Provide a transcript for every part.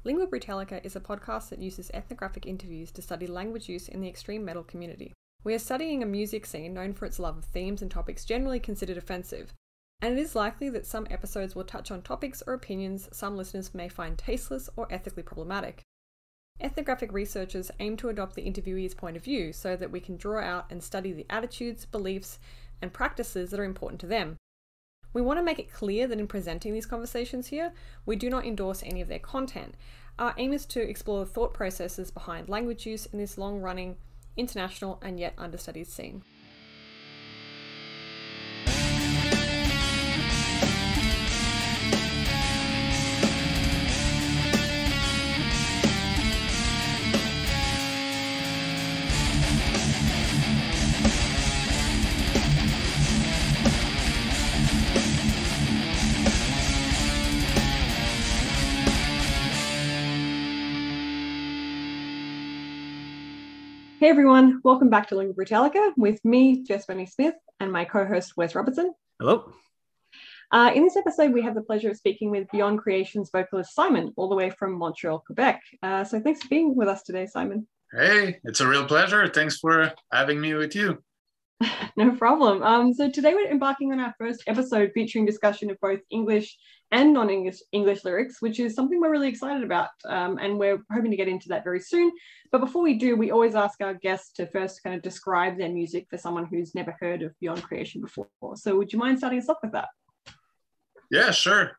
Lingua Brutalica is a podcast that uses ethnographic interviews to study language use in the extreme metal community. We are studying a music scene known for its love of themes and topics generally considered offensive, and it is likely that some episodes will touch on topics or opinions some listeners may find tasteless or ethically problematic. Ethnographic researchers aim to adopt the interviewee's point of view so that we can draw out and study the attitudes, beliefs, and practices that are important to them. We want to make it clear that in presenting these conversations here, we do not endorse any of their content. Our aim is to explore the thought processes behind language use in this long-running, international, and yet understudied scene. Hey everyone, welcome back to Lingua Brutalica with me, Jess Benny Smith, and my co-host Wes Robertson. Hello. In this episode, we have the pleasure of speaking with Beyond Creation's vocalist Simon, all the way from Montreal, Quebec. So thanks for being with us today, Simon. Hey, it's a real pleasure. Thanks for having me with you. No problem. So today we're embarking on our first episode featuring discussion of both English and non-English lyrics, which is something we're really excited about, and we're hoping to get into that very soon. But before we do, we always ask our guests to first kind of describe their music for someone who's never heard of Beyond Creation before. So would you mind starting us off with that? Yeah, sure.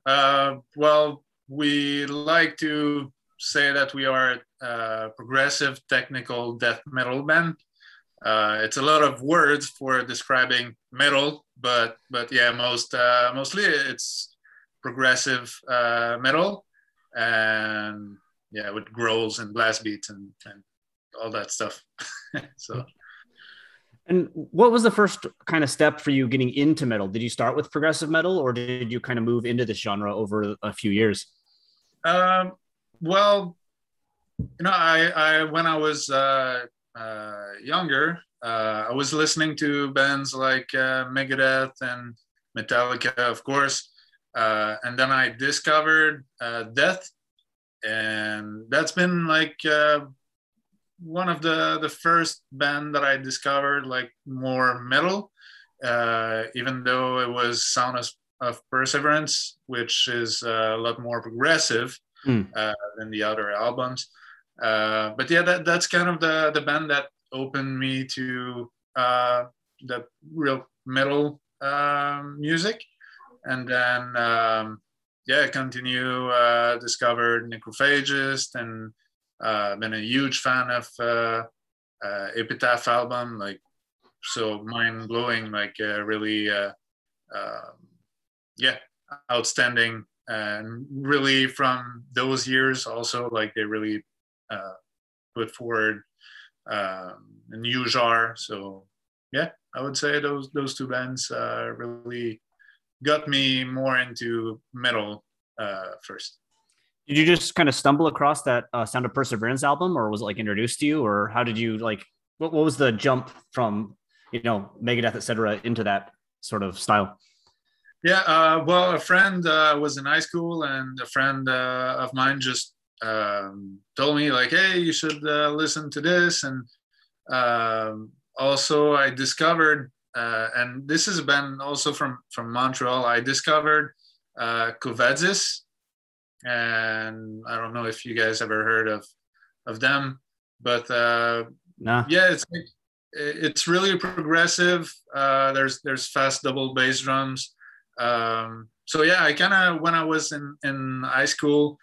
Well, we like to say that we are a progressive technical death metal band. It's a lot of words for describing metal, but yeah, mostly it's progressive metal, and yeah, with growls and blast beats and all that stuff. So. And what was the first kind of step for you getting into metal? Did you start with progressive metal, or did you kind of move into this genre over a few years? Well, I when I was younger, I was listening to bands like Megadeth and Metallica, of course, and then I discovered Death, and that's been like one of the first band that I discovered like more metal, even though it was Sound of Perseverance, which is a lot more progressive than the other albums. But yeah, that's kind of the band that opened me to the real metal music. And then, yeah, continue, discovered Necrophagist, and been a huge fan of Epitaph album, like so mind-blowing, like really, yeah, outstanding. And really from those years also, like they really put forward a new genre. So yeah, I would say those two bands really got me more into metal first. Did you just kind of stumble across that Sound of Perseverance album, or was it like introduced to you, or how did you like, what was the jump from, Megadeth, etc., into that sort of style? Yeah, well, a friend was in high school, and a friend of mine just told me like, hey, you should listen to this. And also I discovered, and this is a band also from Montreal, I discovered Covadis, and I don't know if you guys ever heard of them, but Nah. Yeah, it's really progressive. There's fast double bass drums. So yeah, I kind of, when I was in high school,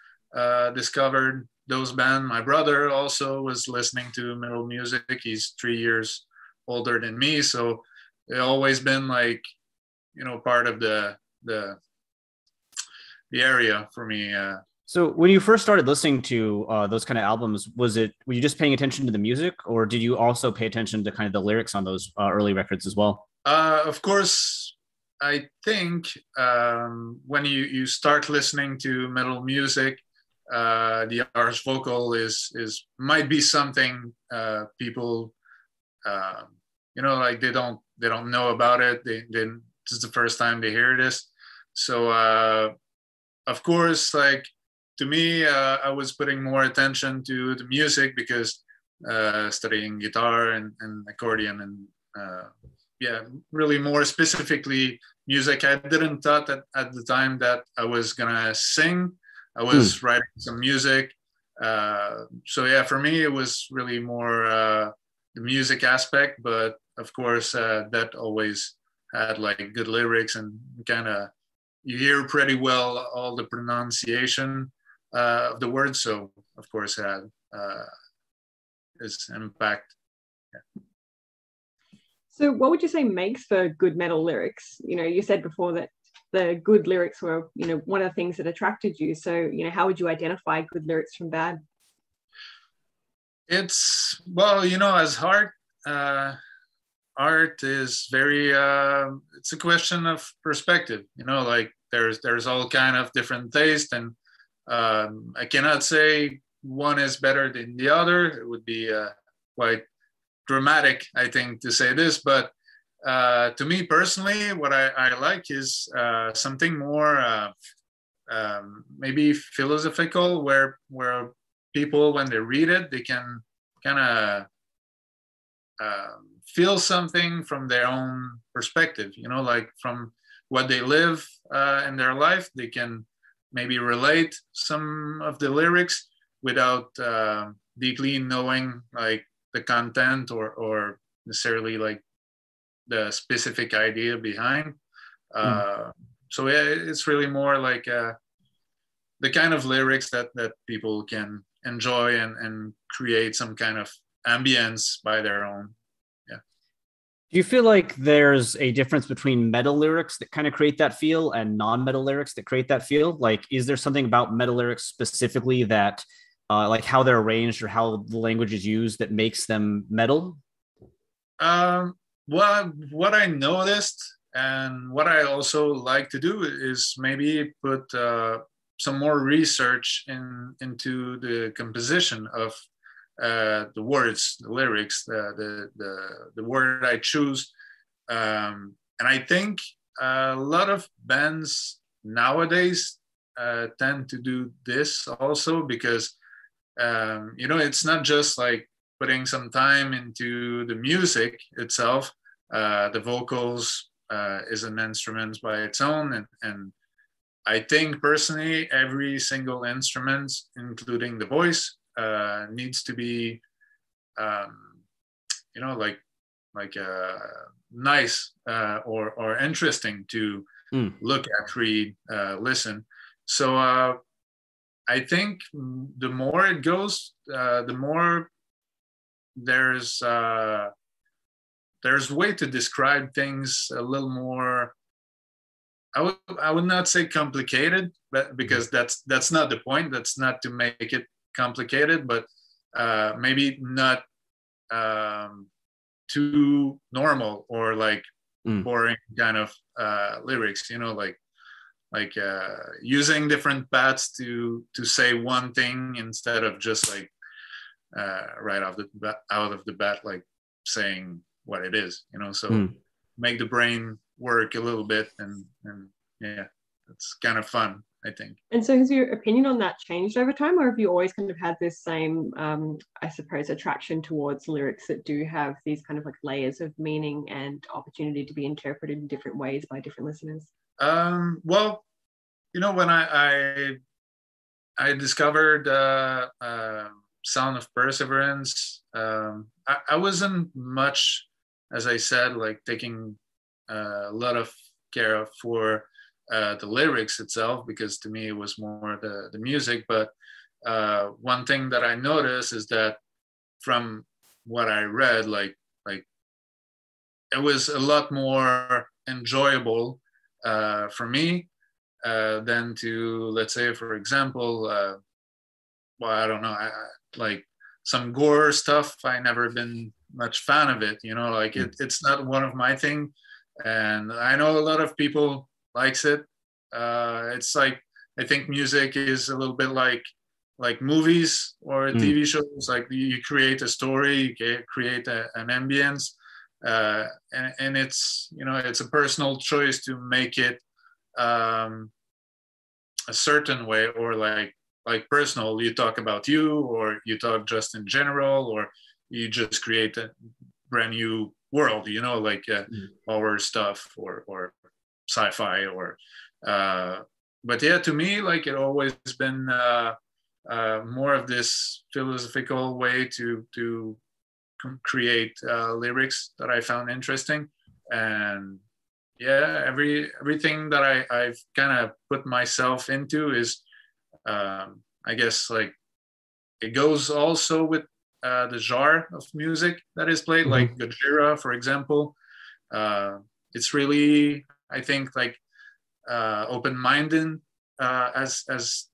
discovered those bands. My brother also was listening to metal music. He's 3 years older than me, so it always been like, part of the area for me. So when you first started listening to those kind of albums, were you just paying attention to the music, or did you also pay attention to kind of the lyrics on those early records as well? Of course, I think when you start listening to metal music, the harsh vocal might be something people like they don't know about it. They this is the first time they hear this. So of course, like to me, I was putting more attention to the music because studying guitar and accordion and yeah, really more specifically music. I didn't thought that at the time that I was gonna sing. I was writing some music. So yeah, for me, it was really more the music aspect, but of course, that always had like good lyrics and kind of you hear pretty well all the pronunciation of the words. So of course, it had its impact. Yeah. So what would you say makes for good metal lyrics? You know, you said before that the good lyrics were, you know, one of the things that attracted you. So, you know, how would you identify good lyrics from bad? It's, well, you know, as art is very, it's a question of perspective, you know, like there's all kind of different taste, and I cannot say one is better than the other. It would be quite dramatic, I think, to say this, but to me personally, what I like is something more maybe philosophical, where people, when they read it, they can kind of feel something from their own perspective, you know, like from what they live in their life. They can maybe relate some of the lyrics without deeply knowing like the content or necessarily like the specific idea behind. So yeah, it's really more like the kind of lyrics that people can enjoy and create some kind of ambience by their own. Yeah. Do you feel like there's a difference between metal lyrics that kind of create that feel and non-metal lyrics that create that feel? Like, is there something about metal lyrics specifically that like how they're arranged or how the language is used that makes them metal? Well, what I noticed and what I also like to do is maybe put some more research into the composition of the words, the lyrics, the word I choose. And I think a lot of bands nowadays tend to do this also because, you know, it's not just like putting some time into the music itself. The vocals is an instrument by its own, and I think personally every single instrument, including the voice, needs to be you know, like nice or interesting to look at, read, listen. So I think the more it goes, the more there's way to describe things a little more. I would not say complicated, but because that's not the point. That's not to make it complicated, but maybe not too normal or like boring kind of lyrics. You know, like using different paths to say one thing instead of just like right out of the bat, like saying what it is. You know, so make the brain work a little bit, and yeah, it's kind of fun, I think. And so has your opinion on that changed over time, or have you always kind of had this same I suppose attraction towards lyrics that do have these kind of like layers of meaning and opportunity to be interpreted in different ways by different listeners? Well, you know, when I discovered Sound of Perseverance, I wasn't much, as I said, like taking a lot of care for the lyrics itself, because to me it was more the music. But one thing that I noticed is that from what I read, like it was a lot more enjoyable for me than to, let's say, for example, well, I don't know, like some gore stuff. I never been much fan of it, you know, like it's not one of my thing. And I know a lot of people likes it. It's like, I think music is a little bit like movies or TV shows. Like you create a story, you create an ambience, and it's, you know, it's a personal choice to make it a certain way, or like like personal. You talk about you, or you talk just in general, or you just create a brand new world, you know, like horror stuff or sci-fi or but yeah, to me, like it always been more of this philosophical way to create lyrics that I found interesting. And yeah, everything that I've kind of put myself into is I guess like it goes also with the genre of music that is played, like Gojira, for example. It's really, I think, like open-minded as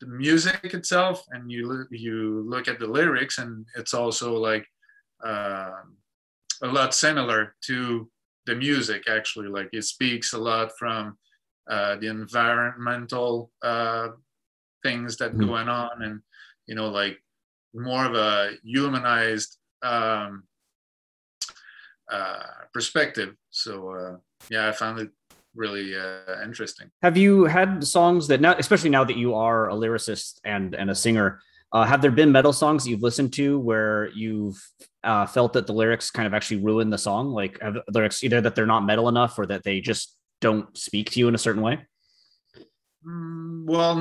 the music itself, and you look at the lyrics, and it's also like a lot similar to the music. Actually, like it speaks a lot from the environmental things that going on, and you know, like more of a humanized perspective. So yeah, I found it really interesting. Have you had songs that now, especially now that you are a lyricist and a singer, have there been metal songs that you've listened to where you've felt that the lyrics kind of actually ruin the song? Like have lyrics either that they're not metal enough or that they just don't speak to you in a certain way? Well,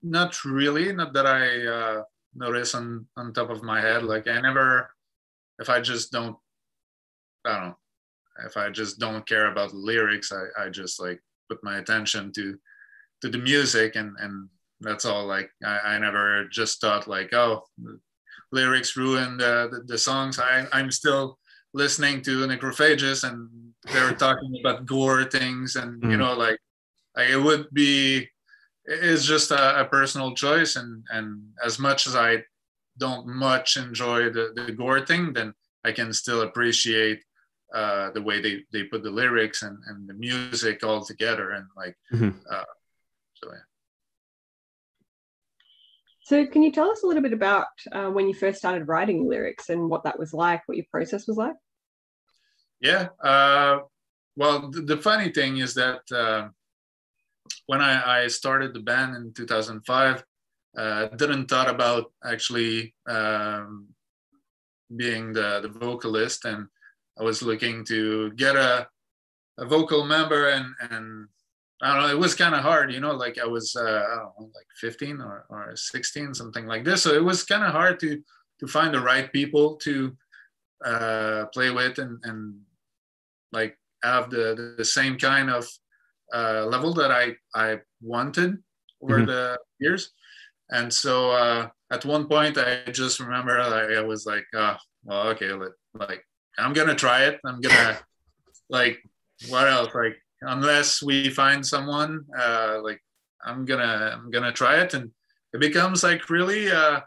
not really. Not that I notice on top of my head. Like I never, if I just don't, I don't know, if I just don't care about the lyrics, I just like put my attention to the music, and that's all. Like I never just thought like, oh, lyrics ruin the songs. I'm still listening to Necrophagist, and they're talking about gore things, and you know, like it would be, it's just a personal choice, and as much as I don't much enjoy the gore thing, then I can still appreciate the way they put the lyrics and the music all together, and like so yeah. So can you tell us a little bit about when you first started writing lyrics and what that was like, what your process was like? Yeah, well, the funny thing is that when I started the band in 2005, didn't thought about actually being the vocalist, and I was looking to get a vocal member, and I don't know, it was kind of hard, you know, like I was I don't know, like 15 or 16, something like this. So it was kind of hard to find the right people to play with, and like have the same kind of level that I wanted over the years. And so at one point I just remember I was like, well, okay, like I'm gonna try it. I'm gonna like, what else? Like unless we find someone, like I'm gonna try it, and it becomes like really. Of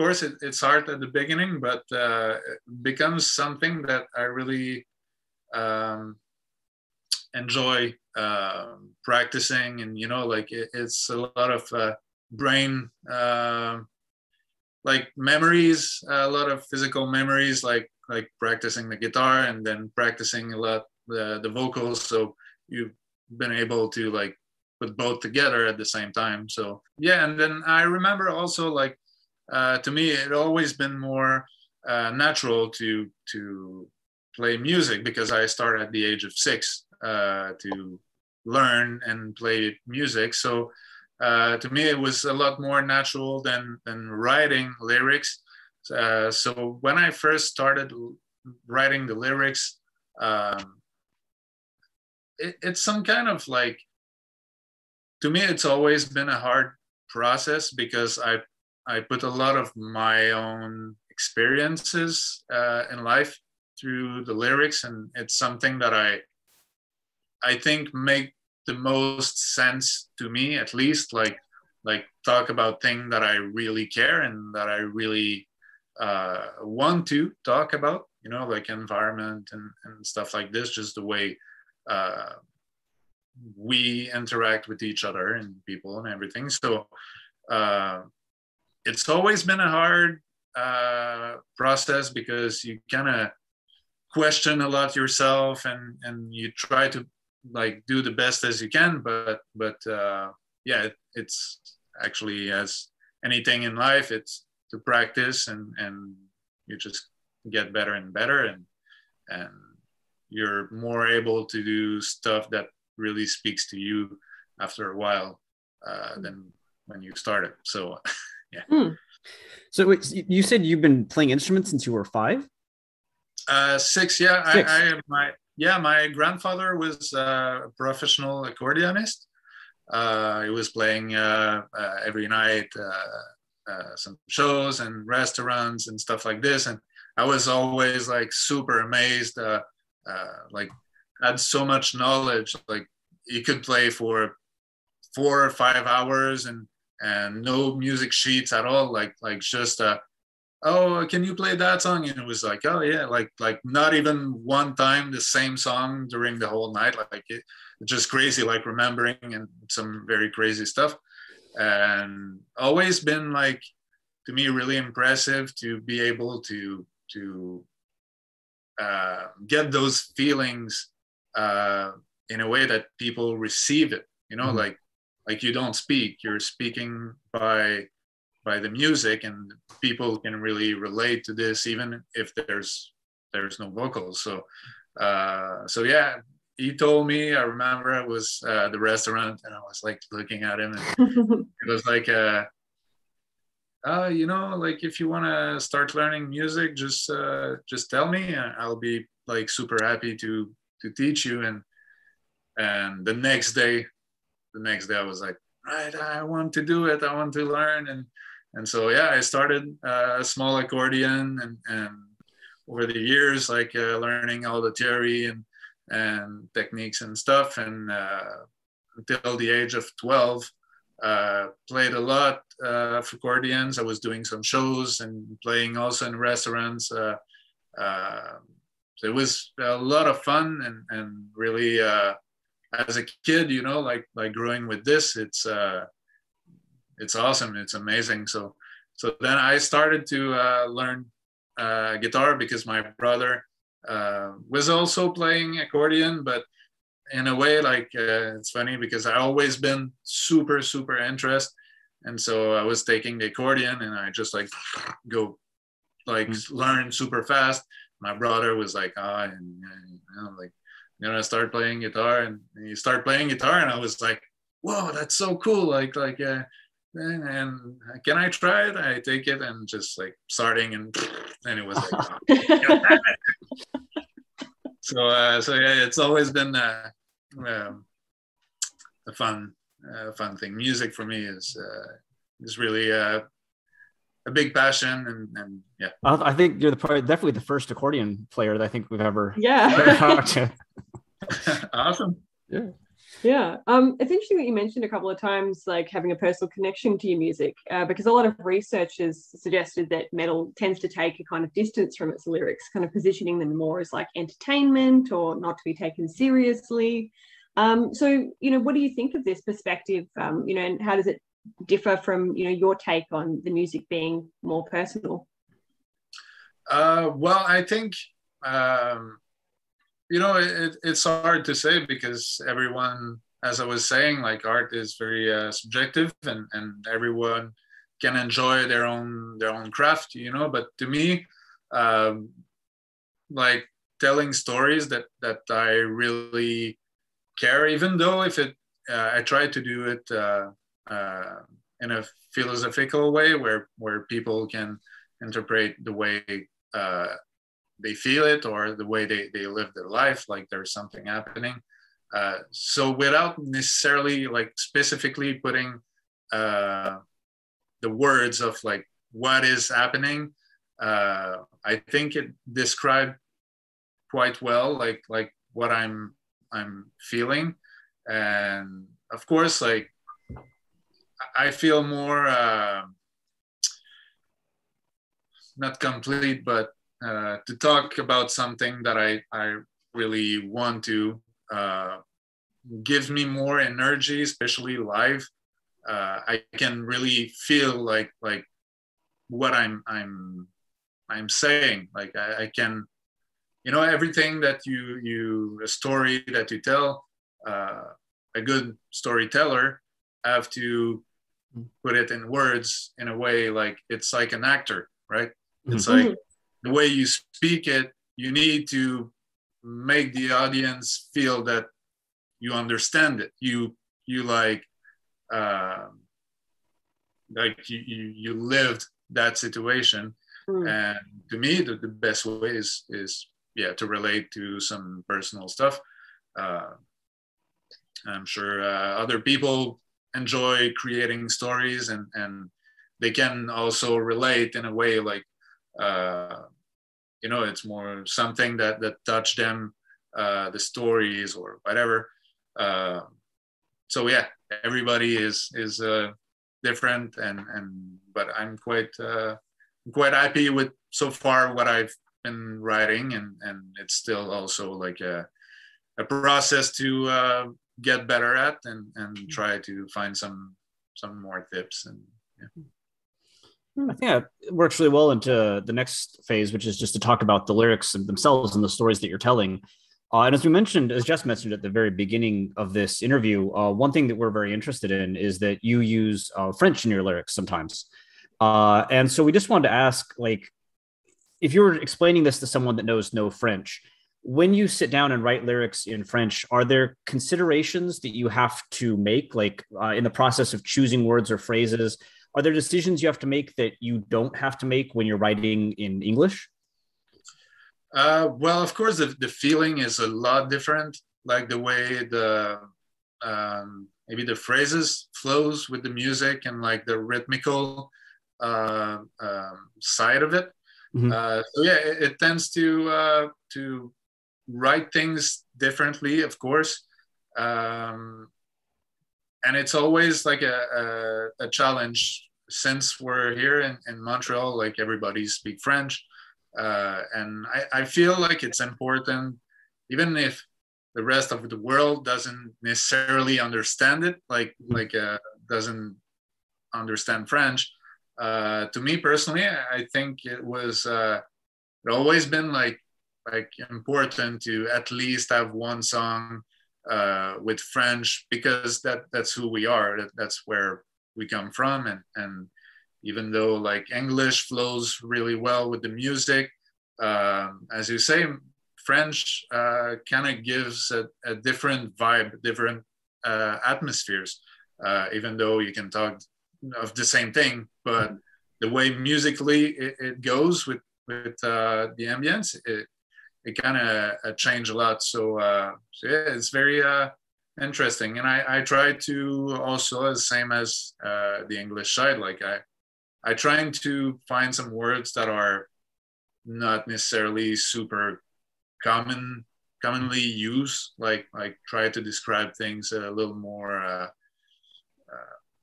course, it's hard at the beginning, but it becomes something that I really enjoy practicing, and you know, like it's a lot of brain like memories, a lot of physical memories, like practicing the guitar and then practicing a lot the vocals, so you've been able to like put both together at the same time. So yeah, and then I remember also like to me it always been more natural to play music, because I started at the age of 6 to learn and play music. So to me, it was a lot more natural than writing lyrics. So when I first started writing the lyrics, it's some kind of like, to me, it's always been a hard process, because I put a lot of my own experiences in life through the lyrics, and it's something that I think make the most sense to me, at least, like talk about things that I really care and that I really want to talk about, you know, like environment and stuff like this, just the way we interact with each other and people and everything. So it's always been a hard process, because you kind of question a lot yourself, and you try to like do the best as you can, but yeah, it's actually as anything in life, it's to practice, and you just get better and better, and you're more able to do stuff that really speaks to you after a while than when you started. So yeah. So wait, you said you've been playing instruments since you were 5? 6, yeah. 6. My grandfather was a professional accordionist. He was playing every night, some shows and restaurants and stuff like this. And I was always like super amazed, like had so much knowledge. Like he could play for 4 or 5 hours and no music sheets at all. Like just oh, can you play that song? And it was like, oh yeah, like not even one time the same song during the whole night. Like it's just crazy, like remembering and some very crazy stuff. And always been like, to me, really impressive to be able to get those feelings in a way that people receive it. You know, like you don't speak, you're speaking by the music, and people can really relate to this even if there's no vocals. So yeah, he told me, I remember it was the restaurant, and I was like looking at him, and it was like you know, like if you want to start learning music, just tell me, and I'll be like super happy to teach you. And the next day I was like, right, I want to do it, I want to learn. And so yeah, I started a small accordion, and over the years, like learning all the theory and techniques and stuff, and until the age of 12, played a lot of accordions. I was doing some shows and playing also in restaurants. So it was a lot of fun, and really as a kid, you know, like growing with this, it's awesome. It's amazing. So then I started to learn guitar because my brother was also playing accordion, but in a way, like it's funny because I always been super, super interested. And so I was taking the accordion and I just like go like learn super fast. My brother was like, and you know, like, you're gonna start playing guitar, and you start playing guitar, and I was like, whoa, that's so cool. Like and can I try it? I take it and just like starting, and it was like, so yeah, it's always been a fun thing. Music for me is really a big passion, and yeah. I think you're definitely the first accordion player that I think we've ever talked to. Awesome. Yeah. It's interesting that you mentioned a couple of times like having a personal connection to your music, because a lot of research has suggested that metal tends to take a kind of distance from its lyrics, kind of positioning them more as like entertainment or not to be taken seriously. So, you know, what do you think of this perspective, you know, and how does it differ from, you know, your take on the music being more personal? Well, I think, you know, it's hard to say because everyone, as I was saying, like art is very subjective, and everyone can enjoy their own craft, you know. But to me, like telling stories that I really care, even though if I try to do it in a philosophical way where people can interpret the way they feel it or the way they live their life, like there's something happening. So without necessarily like specifically putting the words of like what is happening, I think it described quite well like what I'm feeling. And of course, like I feel more not complete, but to talk about something that I really want to gives me more energy, especially live. I can really feel like what I'm saying. Like I can, you know, everything that a story that you tell, a good storyteller have to put it in words in a way like it's like an actor, right? Mhm. It's like the way you speak it, you need to make the audience feel that you understand it. You like you lived that situation. And to me, the best way is yeah, to relate to some personal stuff. I'm sure other people enjoy creating stories, and they can also relate in a way like you know, it's more something that touched them, the stories or whatever. So yeah, everybody is different, and but I'm quite happy with so far what I've been writing, and it's still also like a process to get better at, and try to find some more tips. And yeah. I think that works really well into the next phase, which is just to talk about the lyrics themselves and the stories that you're telling. And as we mentioned, as Jess mentioned at the very beginning of this interview, one thing that we're very interested in is that you use French in your lyrics sometimes. And so we just wanted to ask, like, if you were explaining this to someone that knows no French, when you sit down and write lyrics in French, are there considerations that you have to make, like in the process of choosing words or phrases? Are there decisions you have to make that you don't have to make when you're writing in English? Well, of course, the feeling is a lot different. Like the way the maybe the phrases flows with the music and like the rhythmical side of it. Mm-hmm. So yeah, it tends to write things differently, of course. And it's always like a challenge, since we're here in Montreal, like everybody speak French. And I feel like it's important, even if the rest of the world doesn't necessarily understand it, like doesn't understand French. To me personally, I think it always been like important to at least have one song with French, because that's who we are. That's where we come from, and even though like English flows really well with the music, as you say, French kind of gives a different vibe, different atmospheres, even though you can talk of the same thing, but the way musically it goes with the ambience, it kind of changed a lot. So yeah, it's very interesting. And I try to also, as same as the English side, like I trying to find some words that are not necessarily super commonly used, like try to describe things a little more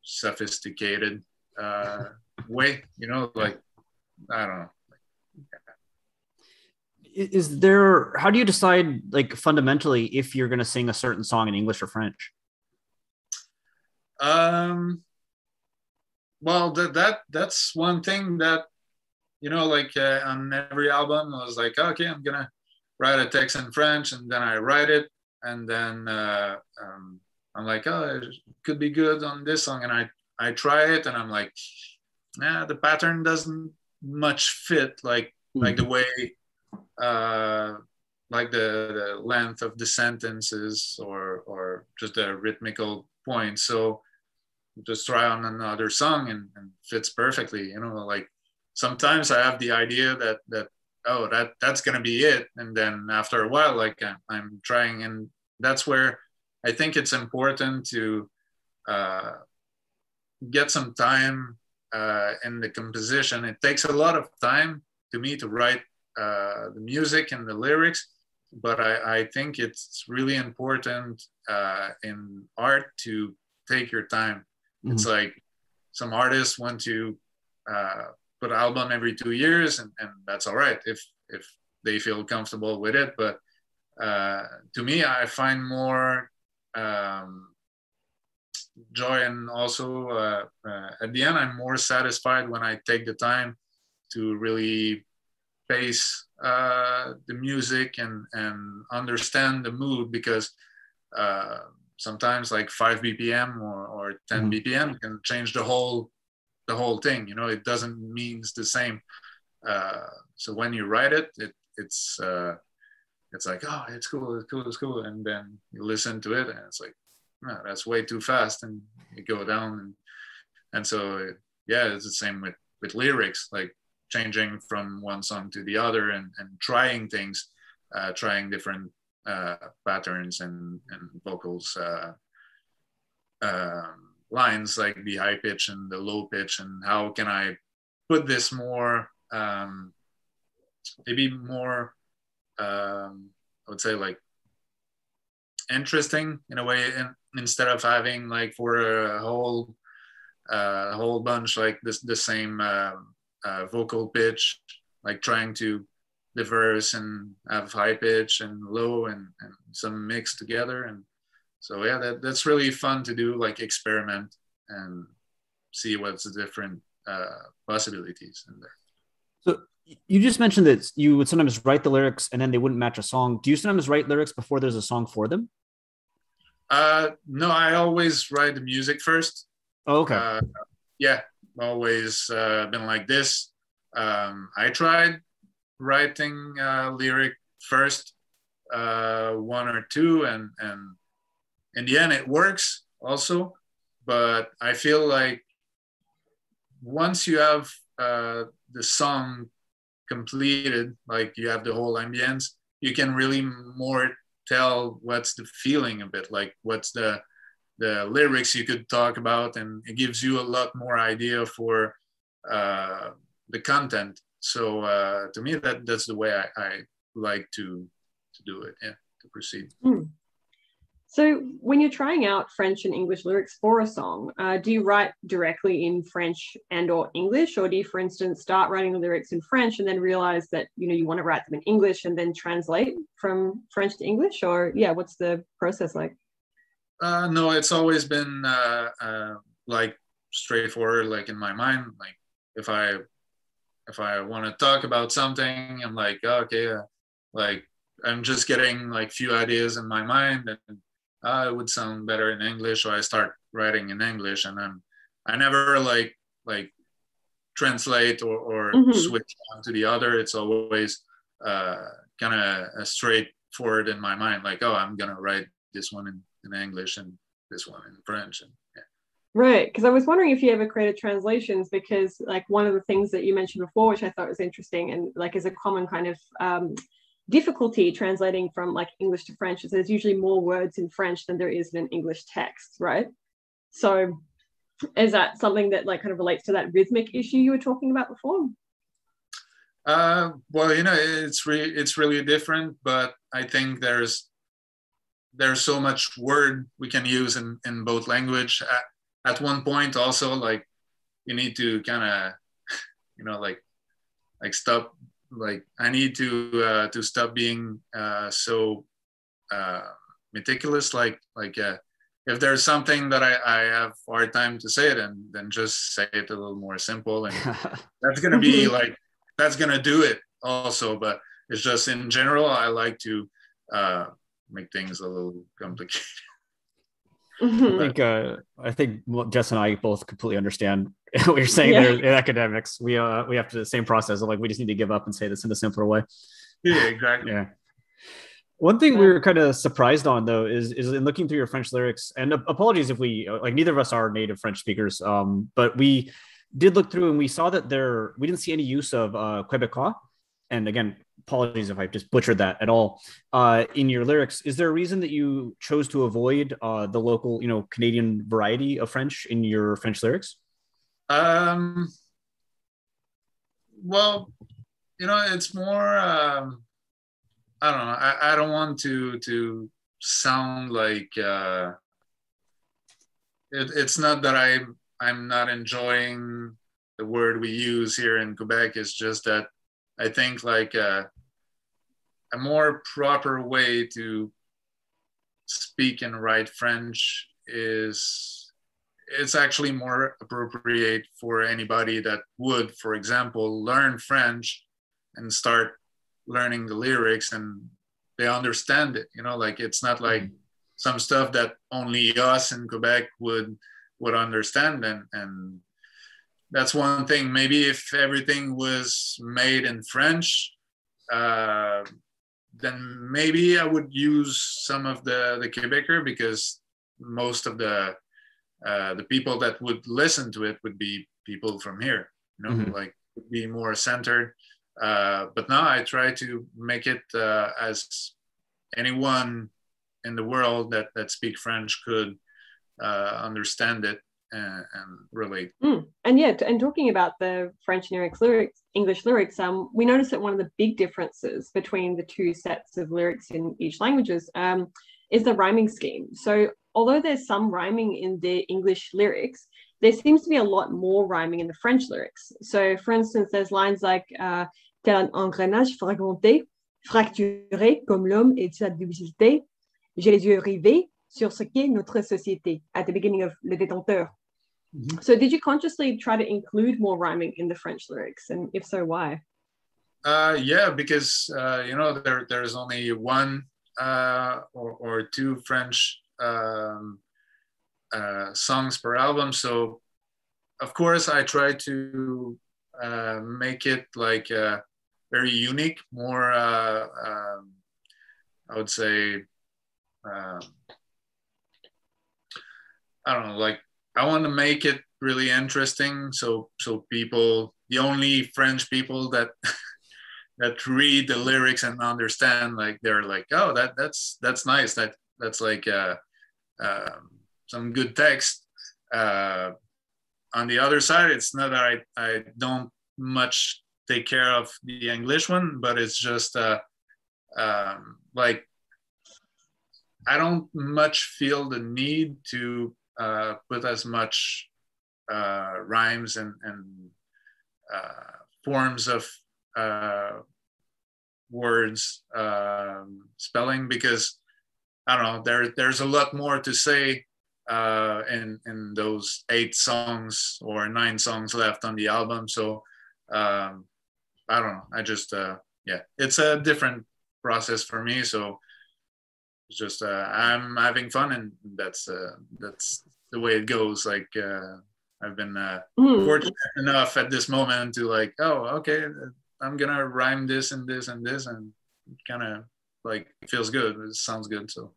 sophisticated way, you know, like I don't know. Is there, how do you decide, like, fundamentally if you're going to sing a certain song in English or French? Well, that's one thing that, you know, like on every album I was like, okay, I'm gonna write a text in French, and then I write it, and then I'm like, oh, it could be good on this song, and I try it, and I'm like, the pattern doesn't much fit, like the way like the length of the sentences, or just the rhythmical point. So just try on another song, and fits perfectly, you know. Like sometimes I have the idea that oh, that's gonna be it, and then after a while, like I'm trying, and that's where I think it's important to get some time in the composition. It takes a lot of time to me to write the music and the lyrics, but I think it's really important in art to take your time. Mm-hmm. It's like some artists want to put an album every 2 years, and that's all right if they feel comfortable with it. But to me, I find more joy, and also at the end, I'm more satisfied when I take the time to really pace the music and understand the mood, because sometimes like 5 BPM or 10 BPM can change the whole thing. It doesn't mean the same. So when you write it, it's like, oh, it's cool, and then you listen to it and it's like, no, that's way too fast, and you go down, and so yeah, it's the same with lyrics, like changing from one song to the other and trying things, trying different patterns and vocals, lines, like the high pitch and the low pitch, and how can I put this more, maybe more, I would say, like, interesting in a way, instead of having like for a whole bunch like the same vocal pitch, like trying to diverse and have high pitch and low and some mix together. And so yeah, that's really fun to do, like experiment and see what's the different possibilities in there. So you just mentioned that you would sometimes write the lyrics and then they wouldn't match a song. Do you sometimes write lyrics before there's a song for them? No, I always write the music first. Oh, okay. Yeah, always been like this. I tried writing lyric first, one or two, and in the end it works also. But I feel like once you have the song completed, like you have the whole ambience, you can really more tell what's the feeling a bit, like what's the lyrics you could talk about, and it gives you a lot more idea for the content. So to me, that's the way I like to do it, yeah, to proceed. So when you're trying out French and English lyrics for a song, do you write directly in French and or English, or do you, for instance, start writing the lyrics in French and then realize that you want to write them in English and then translate from French to English? Or yeah, what's the process like? No, it's always been like straightforward, like in my mind. Like if I want to talk about something, I'm like, oh, okay, like I'm just getting like few ideas in my mind, and it would sound better in English, so I start writing in English, and I never like translate or switch one to the other. It's always kind of straightforward in my mind, like, oh, I'm gonna write this one in English and this one in French, and yeah. Right, because I was wondering if you ever created translations, because like one of the things that you mentioned before, which I thought was interesting and like is a common kind of difficulty translating from like English to French, is there's usually more words in French than there is in an English text, right? So is that something that like kind of relates to that rhythmic issue you were talking about before? Well, it's really different, but I think there's so much word we can use in both language. At one point also, like you need to kind of like stop, like I need to stop being so meticulous, like if there's something that I have a hard time to say it, and then just say it a little more simple, and that's gonna be like, that's gonna do it also. But it's just in general, I like to make things a little complicated. I think Jess and I both completely understand what you're saying there in academics. We have to the same process of like, we just need to give up and say this in a simpler way. Yeah, exactly. Yeah. One thing we were kind of surprised on though is in looking through your French lyrics, and apologies if we like, neither of us are native French speakers, but we did look through and we saw that we didn't see any use of Quebecois. And again, apologies if I just butchered that at all, in your lyrics. Is there a reason that you chose to avoid the local, Canadian variety of French in your French lyrics? Well, it's more, I don't know. I don't want to sound like, it's not that I'm not enjoying the word we use here in Quebec. It's just that I think like a more proper way to speak and write French it's actually more appropriate for anybody that would, for example, learn French and start learning the lyrics, and they understand it. Like it's not like some stuff that only us in Quebec would understand, and that's one thing. Maybe if everything was made in French, then maybe I would use some of the Quebecer, because most of the people that would listen to it would be people from here, you know, Mhm. like be more centered. But now I try to make it as anyone in the world that speak French could understand it and relate. And yeah, and talking about the French and English lyrics, we noticed that one of the big differences between the two sets of lyrics in each languages is the rhyming scheme. So although there's some rhyming in the English lyrics, there seems to be a lot more rhyming in the French lyrics. So for instance, there's lines like tel un engrenage fragmenté, fracturé comme l'homme et sa difficulté, j'ai les yeux rivés sur ce qu'est notre société, at the beginning of Le Détenteur. Mm-hmm. So did you consciously try to include more rhyming in the French lyrics? And if so, why? Yeah, because, there's only one or two French songs per album. So, of course, I try to make it like very unique, more, I would say, I don't know, like I want to make it really interesting. So people, the only French people that that read the lyrics and understand, like they're like, oh, that's nice. That's like some good text. On the other side, it's not that I don't much take care of the English one, but it's just like I don't much feel the need to put as much rhymes and forms of words spelling, because I don't know, there's a lot more to say in those 8 songs or 9 songs left on the album. So I don't know, I just it's a different process for me. So it's just I'm having fun, and that's the way it goes. Like I've been fortunate enough at this moment to like, oh, okay, I'm gonna rhyme this and this and this, and kind of like it feels good. It sounds good. So,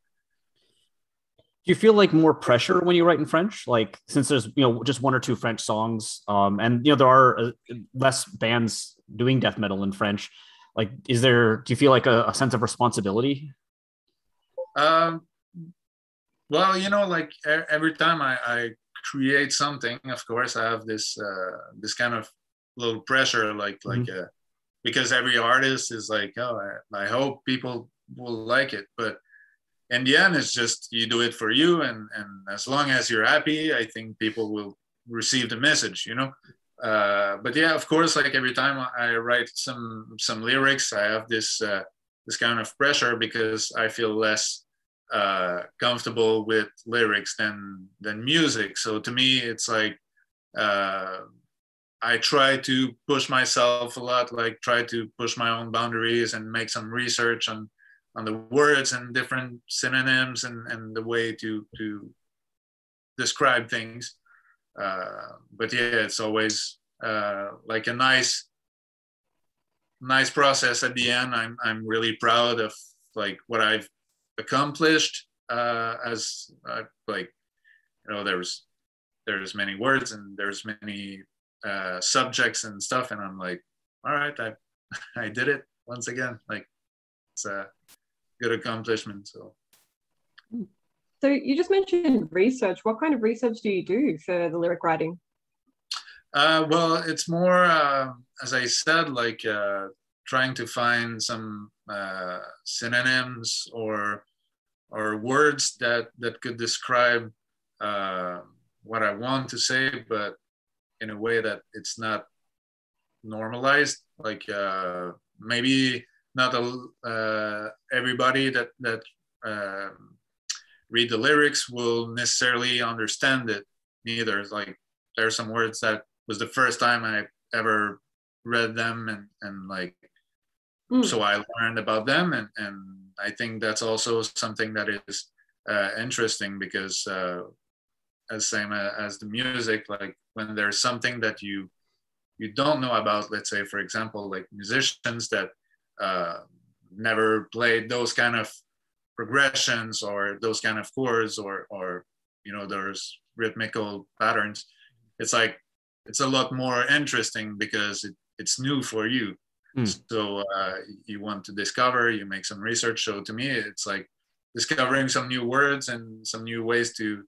do you feel like more pressure when you write in French? Like, since there's just 1 or 2 French songs, and there are less bands doing death metal in French. Like, do you feel like a sense of responsibility? Well, like every time I create something, of course, I have this kind of little pressure, because every artist is like, oh, I hope people will like it. But in the end, it's just you do it for you, and as long as you're happy, I think people will receive the message, But yeah, of course, like every time I write some lyrics, I have this kind of pressure, because I feel less comfortable with lyrics than music. So to me, it's like I try to push myself a lot, like try to push my own boundaries and make some research on the words and different synonyms and the way to describe things. But yeah, it's always like a nice process at the end. I'm really proud of like what I've accomplished as there's many words and there's many subjects and stuff, and I'm like, all right, I did it once again. Like, it's a good accomplishment. So you just mentioned research. What kind of research do you do for the lyric writing? Well, it's more as I said, like trying to find some synonyms or words that could describe what I want to say, but in a way that it's not normalized. Like maybe not everybody that read the lyrics will necessarily understand it neither. Like there's some words that was the first time I ever read them, and like so I learned about them, and I think that's also something that is interesting because as same as the music, like when there's something that you don't know about, let's say for example like musicians that never played those kind of progressions or those kind of chords or you know those rhythmical patterns, it's like it's a lot more interesting because it's new for you. So you want to discover, you make some research. So to me it's like discovering some new words and some new ways to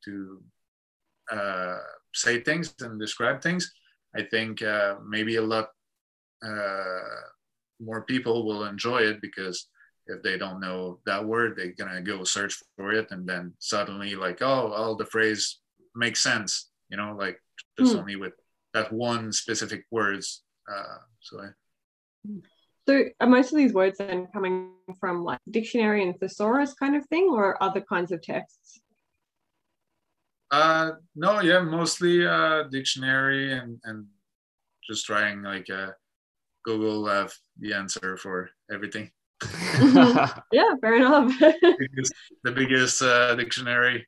say things and describe things. I think maybe a lot more people will enjoy it, because if they don't know that word, they're gonna go search for it, and then suddenly like, oh, all the phrase makes sense, you know, like just only with that one specific words. So are most of these words then coming from like dictionary and thesaurus kind of thing, or other kinds of texts? No, yeah, mostly dictionary and just trying like Google have the answer for everything. Yeah, fair enough. The biggest dictionary.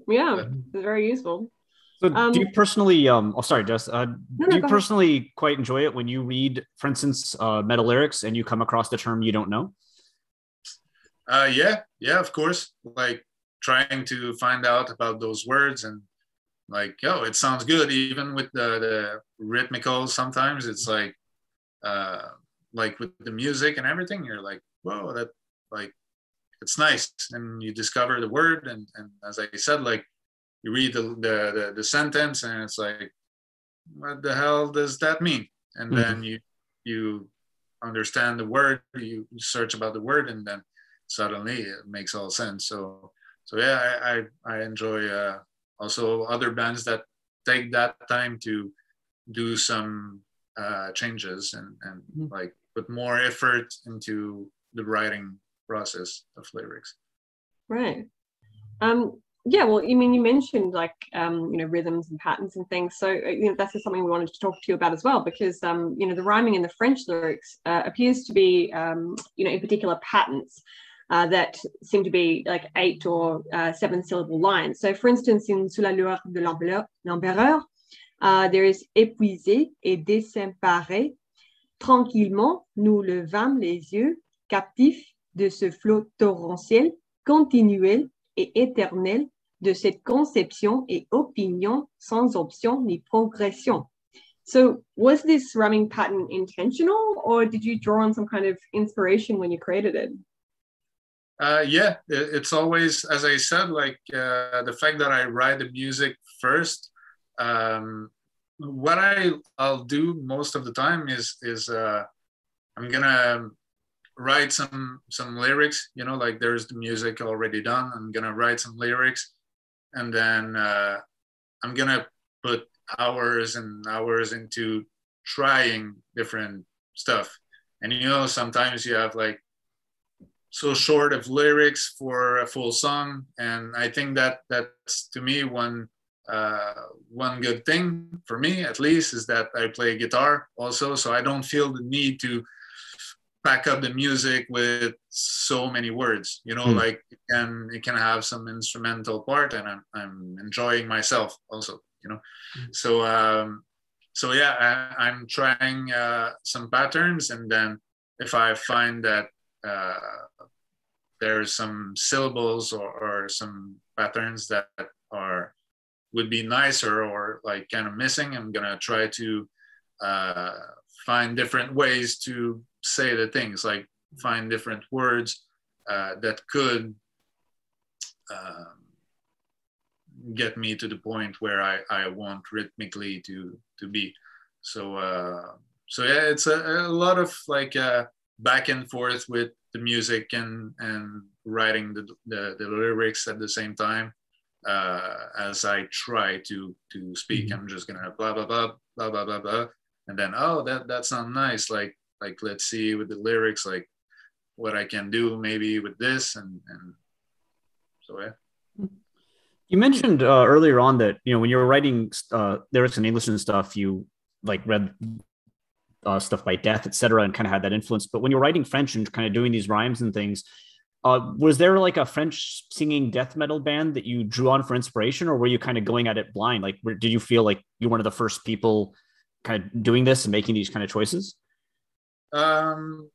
Yeah, it's very useful. So do you personally, sorry, Jess, do you personally quite enjoy it when you read, for instance, meta lyrics and you come across the term you don't know? Yeah, of course. Like trying to find out about those words and like, oh, it sounds good. Even with the rhythmical, sometimes it's like with the music and everything, you're like, whoa, that like, it's nice. And you discover the word. And as I said, like you read the sentence and it's like, what the hell does that mean? And then you understand the word, you search about the word, and then suddenly it makes all sense. So yeah, I enjoy also other bands that take that time to do some changes and like put more effort into the writing process of lyrics. Right. Yeah, well, I mean, you mentioned like, you know, rhythms and patterns and things. So, you know, that's just something we wanted to talk to you about as well, because, you know, the rhyming in the French lyrics appears to be, you know, in particular patterns that seem to be like 8 or 7 syllable lines. So, for instance, in Sous la lueur de l'empereur, there is épuisé et désemparé. Tranquillement, nous levâmes les yeux, captifs de ce flot torrentiel, continuel et éternel, de cette conception et opinion sans option ni progression. So was this rhyming pattern intentional, or did you draw on some kind of inspiration when you created it? Yeah, it's always, as I said, like the fact that I write the music first. What I'll do most of the time is I'm gonna write some lyrics, you know, like there's the music already done. I'm gonna write some lyrics, and then I'm gonna put hours and hours into trying different stuff. And you know, sometimes you have like so short of lyrics for a full song, and I think that's to me one good thing for me at least is that I play guitar also, so I don't feel the need to pack up the music with so many words, you know, like it can have some instrumental part, and I'm enjoying myself also, you know. So yeah, I'm trying some patterns, and then if I find that there's some syllables or some patterns that would be nicer or like kind of missing, I'm gonna try to find different ways to say the things, like find different words that could get me to the point where I want rhythmically to be. So yeah, it's a lot of like back and forth with the music and writing the lyrics at the same time. As I try to speak, I'm just gonna blah blah blah blah blah blah blah, and then that sounds nice. Like let's see with the lyrics, like what I can do maybe with this, and so yeah. You mentioned earlier on that, you know, when you were writing lyrics in English and stuff, you like read stuff by Death, etc., and kind of had that influence. But when you're writing French and kind of doing these rhymes and things, Was there like a French singing death metal band that you drew on for inspiration, or were you kind of going at it blind? Like, did you feel like you're one of the first people kind of doing this and making these kind of choices? Um,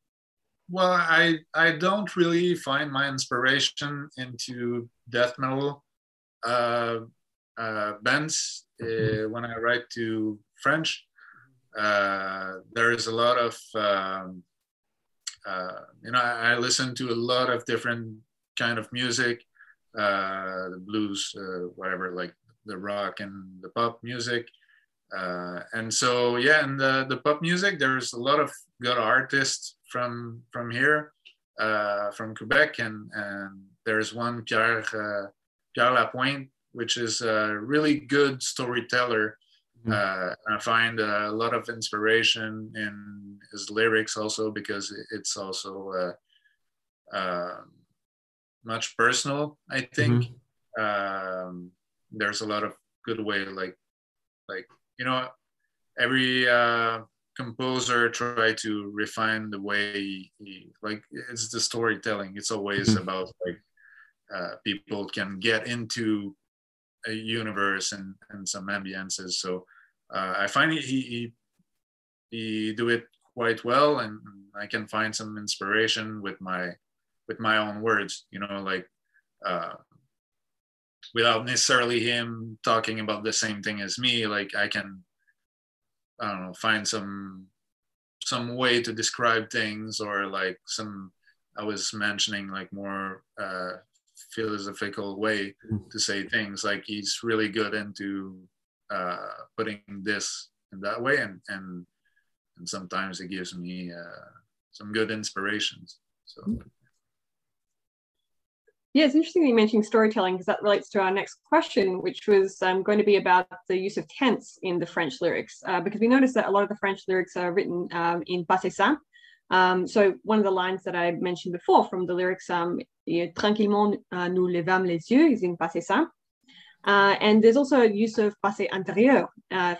well, I don't really find my inspiration into death metal uh, bands when I write to French. There is a lot of I listen to a lot of different kind of music, the blues, whatever, like the rock and the pop music. And so, yeah, in the pop music, there's a lot of good artists from here, from Quebec, and there's one Pierre Lapointe, which is a really good storyteller. I find a lot of inspiration in his lyrics also because it's also much personal, I think. There's a lot of good way, like every composer try to refine the way he like it's the storytelling. It's always about like people can get into a universe and some ambiances. So I find he do it quite well, and I can find some inspiration with my own words. Like without necessarily him talking about the same thing as me. Like I can, I don't know, find some way to describe things, or like I was mentioning like more philosophical way to say things. Like he's really good into putting this in that way, and sometimes it gives me some good inspirations. So yeah, it's interesting that you mentioned storytelling, because that relates to our next question, which was going to be about the use of tense in the French lyrics, because we noticed that a lot of the French lyrics are written in passé simple. So one of the lines that I mentioned before from the lyrics, tranquillement nous levâmes les yeux, is in passé simple. And there's also a use of passé intérieur.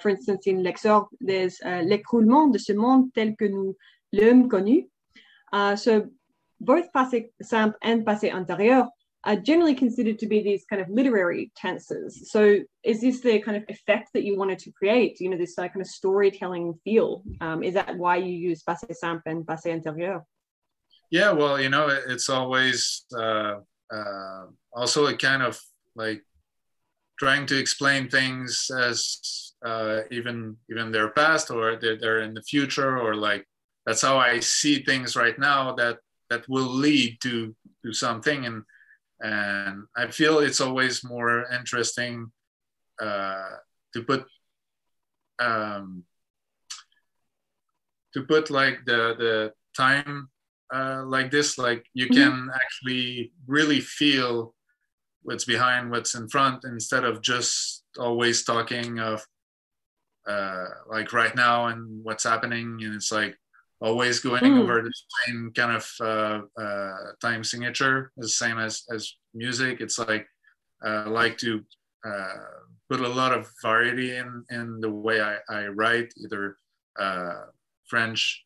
For instance, in L'Exorde, there's l'écroulement de ce monde tel que nous l'hommes connu. So both passé simple and passé intérieur are generally considered to be these kind of literary tenses. So is this the kind of effect that you wanted to create, this kind of storytelling feel? Is that why you use passé simple and passé intérieur? Yeah, well, it's always also a kind of like trying to explain things as even their past, or they're in the future, or like that's how I see things right now that will lead to something. And I feel it's always more interesting to put like the time like this, like you can actually really feel what's behind what's in front, instead of just always talking of like right now and what's happening, and it's like always going over the same kind of time signature, the same as music. It's like I like to put a lot of variety in the way I write, either French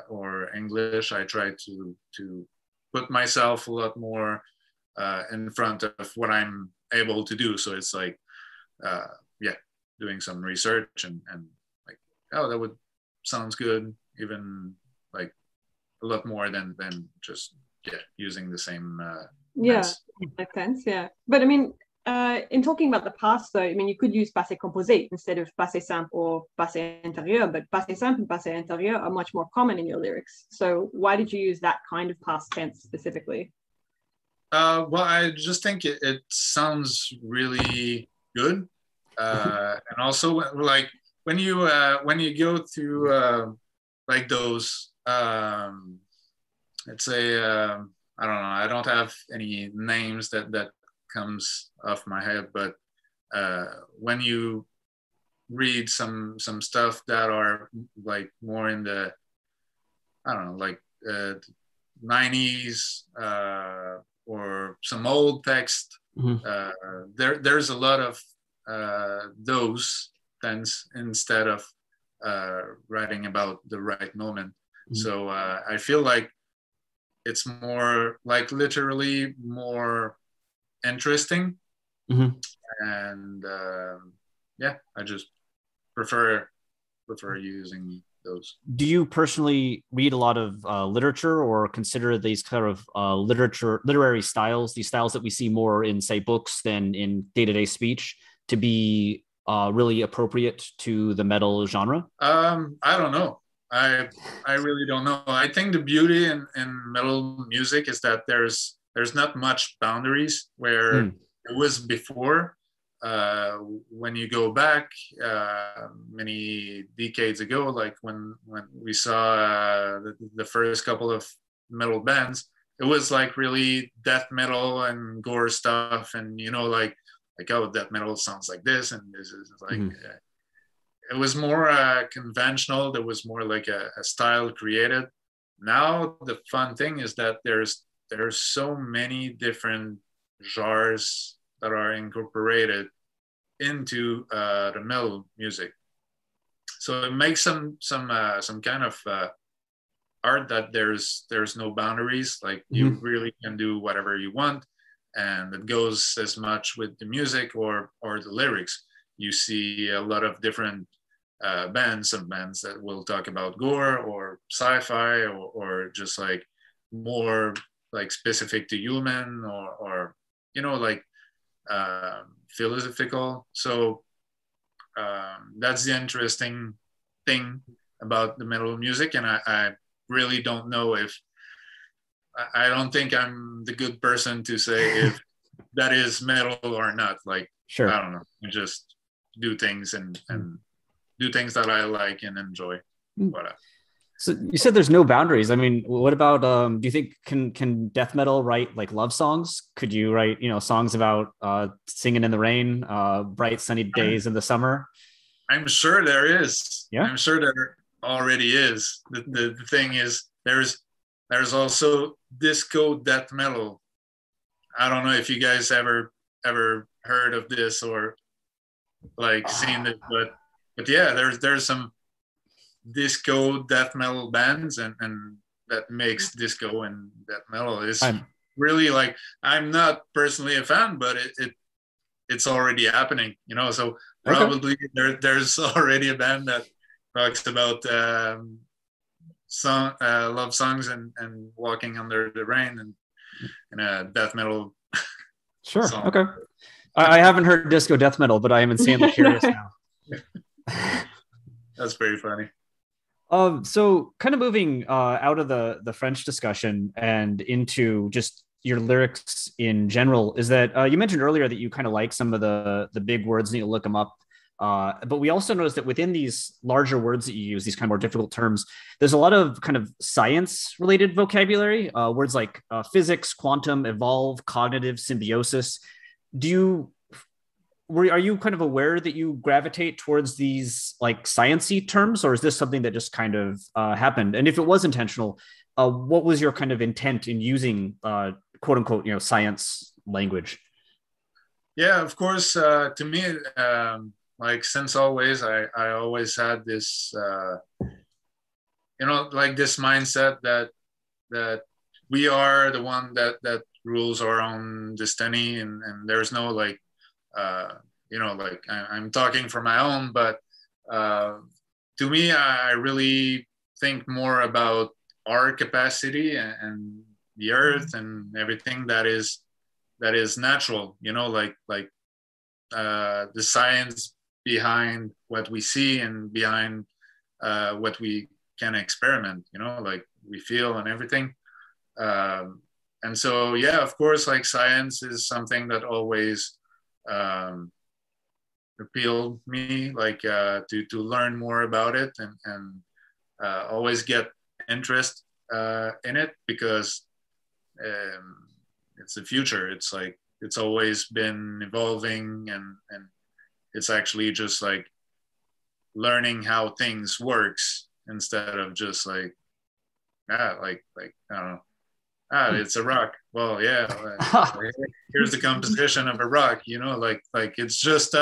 or English. I try to put myself a lot more in front of what I'm able to do. So it's like, doing some research and like, oh, that would sounds good, even like a lot more than just using the same makes sense. Yeah, but I mean, in talking about the past, though, I mean, you could use passé composé instead of passé simple or passé intérieur, but passé simple and passé intérieur are much more common in your lyrics. So why did you use that kind of past tense specifically? Well, I just think it sounds really good, and also like when you go through like those let's say I don't know, I don't have any names that comes off my head, but when you read some stuff that are like more in the, I don't know, like 90s or some old text, there's a lot of those things instead of writing about the right moment. So I feel like it's more like literally more interesting. Mhm. And yeah, I just prefer using those. Do you personally read a lot of literature, or consider these kind of literary styles, these styles that we see more in, say, books than in day-to-day speech, to be really appropriate to the metal genre? I don't know. I really don't know. I think the beauty in metal music is that there's not much boundaries where it was before. When you go back many decades ago, like when we saw the first couple of metal bands, it was like really death metal and gore stuff, and oh, death metal sounds like this, and this is like. It was more conventional. There was more like a style created. Now the fun thing is that there's so many different genres that are incorporated into the metal music. So it makes some kind of art that there's no boundaries. Like you really can do whatever you want, and it goes as much with the music or the lyrics. You see a lot of different some bands that will talk about gore or sci-fi or just like more like specific to human or like philosophical. So that's the interesting thing about the metal music, and I really don't know if I don't think I'm the good person to say if that is metal or not. Like, sure. I don't know. I just do things and do things that I like and enjoy. Whatever. So you said there's no boundaries. I mean, what about do you think can death metal write like love songs? Could you write, songs about singing in the rain, bright sunny days in the summer? I'm sure there is. Yeah. I'm sure there already is. The thing is there's also disco death metal. I don't know if you guys ever heard of this or like seen it, but yeah, there's some disco death metal bands and that makes disco and death metal. Is really like, I'm not personally a fan, but it's already happening, so probably there's already a band that talks about love songs and walking under the rain and a death metal sure song. Okay. I haven't heard disco death metal, but I am insanely curious now. That's very funny. So kind of moving out of the French discussion and into just your lyrics in general, is that you mentioned earlier that you kind of like some of the big words and you look them up. But we also noticed that within these larger words that you use, these kind of more difficult terms, there's a lot of kind of science related vocabulary, words like physics, quantum, evolve, cognitive, symbiosis. Are you kind of aware that you gravitate towards these like sciencey terms, or is this something that just kind of happened? And if it was intentional, what was your kind of intent in using quote unquote, science language? Yeah, of course. To me, like since always, I always had this, like this mindset that we are the one that rules our own destiny, and there's no like, like I'm talking for my own, but to me, I really think more about our capacity and the earth and everything that is natural, like the science behind what we see and behind what we can experiment, like we feel and everything. And so, yeah, of course, like science is something that always appealed me, like to learn more about it and always get interest in it, because it's the future. It's like it's always been evolving, and it's actually just like learning how things works instead of just like like I don't know, it's a rock. Well, yeah, here's the composition of a rock. Like it's just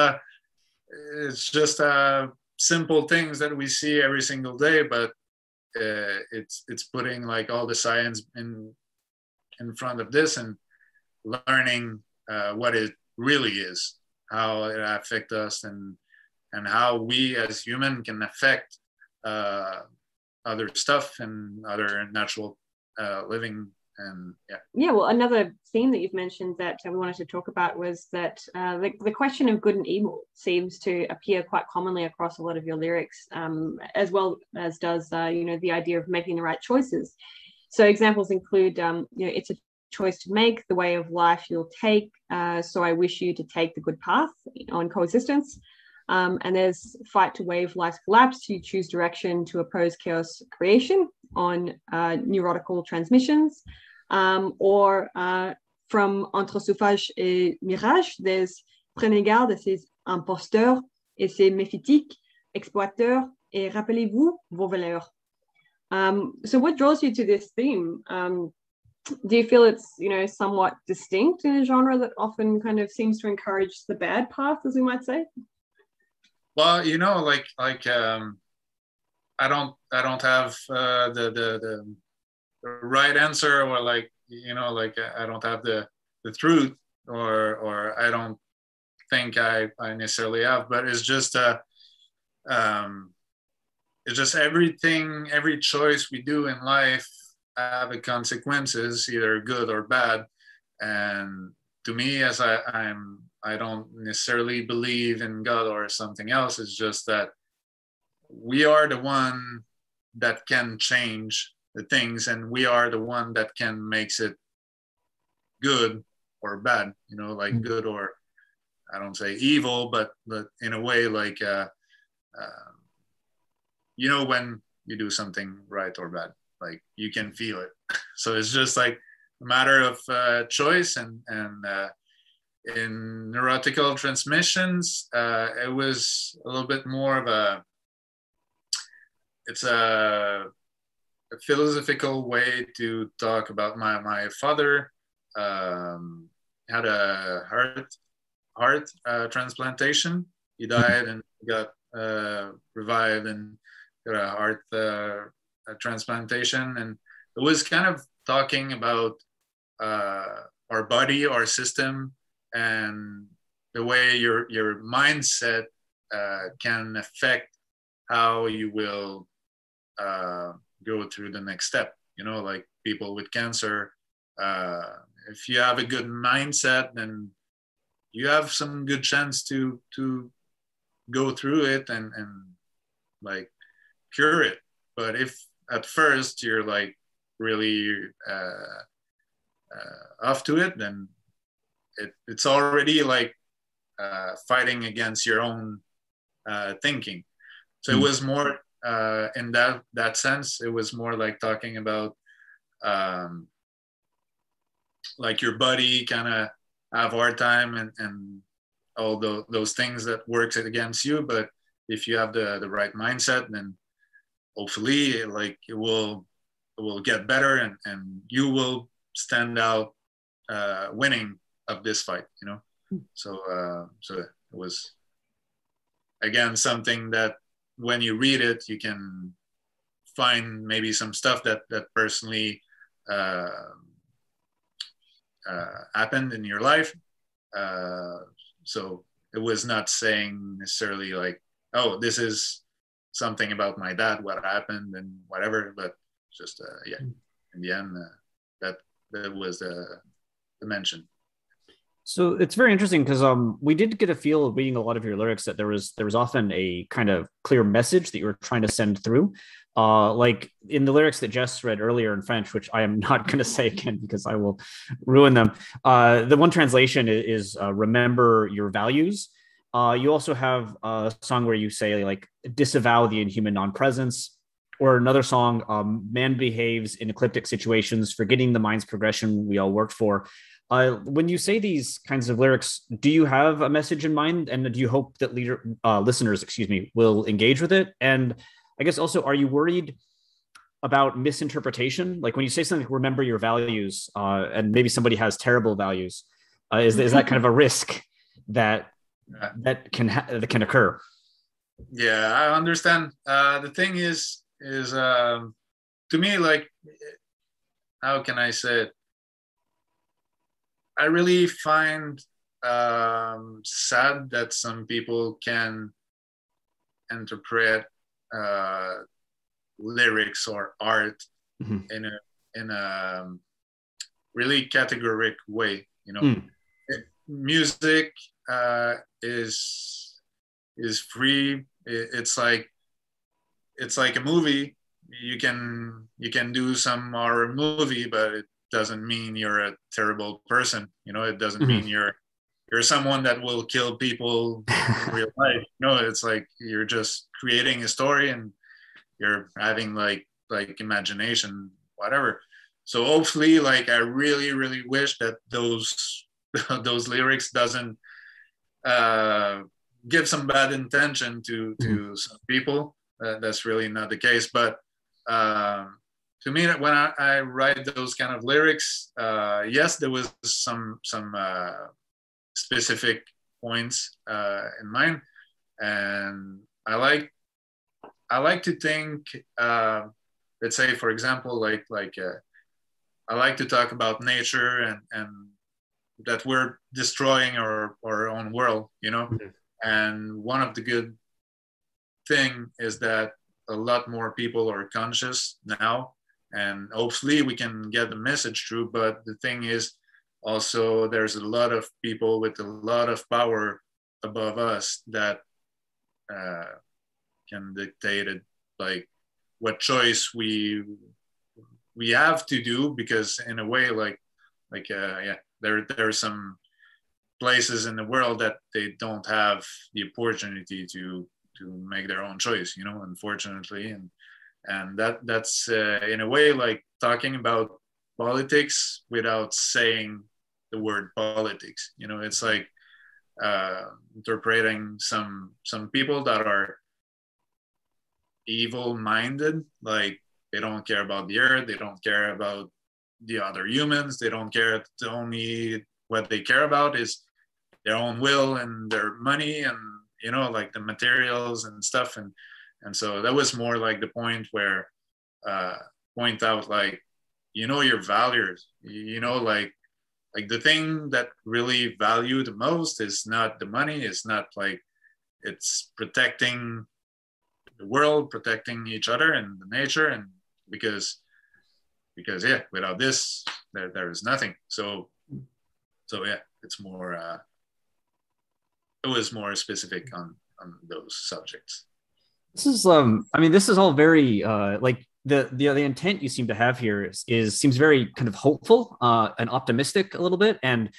simple things that we see every single day, but it's putting like all the science in front of this and learning what it really is, how it affects us, and how we as human can affect other stuff and other natural living. And yeah, well, another theme that you've mentioned that we wanted to talk about was that the question of good and evil seems to appear quite commonly across a lot of your lyrics, as well as does the idea of making the right choices. So examples include it's a choice to make, the way of life you'll take, so I wish you to take the good path on coexistence. And there's fight to wave life's collapse, you choose direction to oppose chaos creation on neurotical transmissions. Or from Entre Soufflage et Mirage, there's prenez garde à ces imposteurs et ces méphitiques, exploiteurs, et rappelez-vous vos valeurs. So what draws you to this theme? Do you feel it's, somewhat distinct in a genre that often kind of seems to encourage the bad path, as we might say? Well, I don't have the right answer, or I don't have the truth, or I don't think I necessarily have, but it's just every choice we do in life have a consequences, either good or bad. And to me, as I don't necessarily believe in God or something else, it's just that we are the one that can change the things, and we are the one that can makes it good or bad, good, or I don't say evil, but in a way, when you do something right or bad, you can feel it. So it's just a matter of choice. And in neurotical transmissions, it was a little bit more of it's a philosophical way to talk about my father. Had a heart transplantation. He died and got revived and got a heart transplantation. And it was kind of talking about our body, our system, and the way your mindset can affect how you will go through the next step. People with cancer, if you have a good mindset, then you have some good chance to go through it and cure it. But if at first you're really off to it, then it's already fighting against your own thinking. So it was more in that sense, it was more talking about your body kind of have a hard time and all those things that works against you. But if you have the right mindset, then hopefully it will get better, and you will stand out winning of this fight, So it was, again, something that when you read it, you can find maybe some stuff that personally happened in your life. So it was not saying necessarily oh, this is something about my dad, what happened and whatever, but just in the end, that was the mention. So it's very interesting because we did get a feel of reading a lot of your lyrics that there was often a kind of clear message that you were trying to send through. Like in the lyrics that Jess read earlier in French, which I am not going to say again because I will ruin them. The one translation is remember your values. You also have a song where you say disavow the inhuman non-presence, or another song, man behaves in ecliptic situations, forgetting the mind's progression we all worked for. When you say these kinds of lyrics, do you have a message in mind, and do you hope that listeners, will engage with it? And I guess also, are you worried about misinterpretation? Like when you say something like "remember your values," and maybe somebody has terrible values, is that kind of a risk that can occur? Yeah, I understand. The thing is to me, how can I say it? I really find sad that some people can interpret lyrics or art Mm-hmm. in a really categoric way. You know, Mm. music is free. It's like a movie. You can do some horror movie, but it doesn't mean you're a terrible person. You know, it doesn't mean Mm-hmm. you're someone that will kill people in real life. No, it's like you're just creating a story and you're having like imagination, whatever. So hopefully, like I really wish that those those lyrics doesn't uh, give some bad intention to some people. That's really not the case. But to me, when I write those kind of lyrics, yes, there was some specific points in mind, and I like to think, let's say, for example, I like to talk about nature and that we're destroying our own world, you know. Mm-hmm. And one of the good thing is that a lot more people are conscious now, and hopefully we can get the message through. But the thing is, also there's a lot of people with a lot of power above us that can dictate it, like what choice we have to do, because in a way, yeah, there are some places in the world that they don't have the opportunity to make their own choice, you know, unfortunately. And that's in a way like talking about politics without saying the word politics, you know. It's like interpreting some people that are evil minded, like they don't care about the earth, they don't care about the other humans, they don't care. Only what they care about is their own will and their money, and you know, like the materials and stuff. And so that was more like the point where point out, like, you know, your values, you know, like the thing that really value the most is not the money, it's not like, it's protecting the world, protecting each other and the nature. And because yeah, without this there is nothing. So yeah, it's more it was more specific on those subjects. This is I mean, this is all very like the intent you seem to have here seems very kind of hopeful and optimistic a little bit, and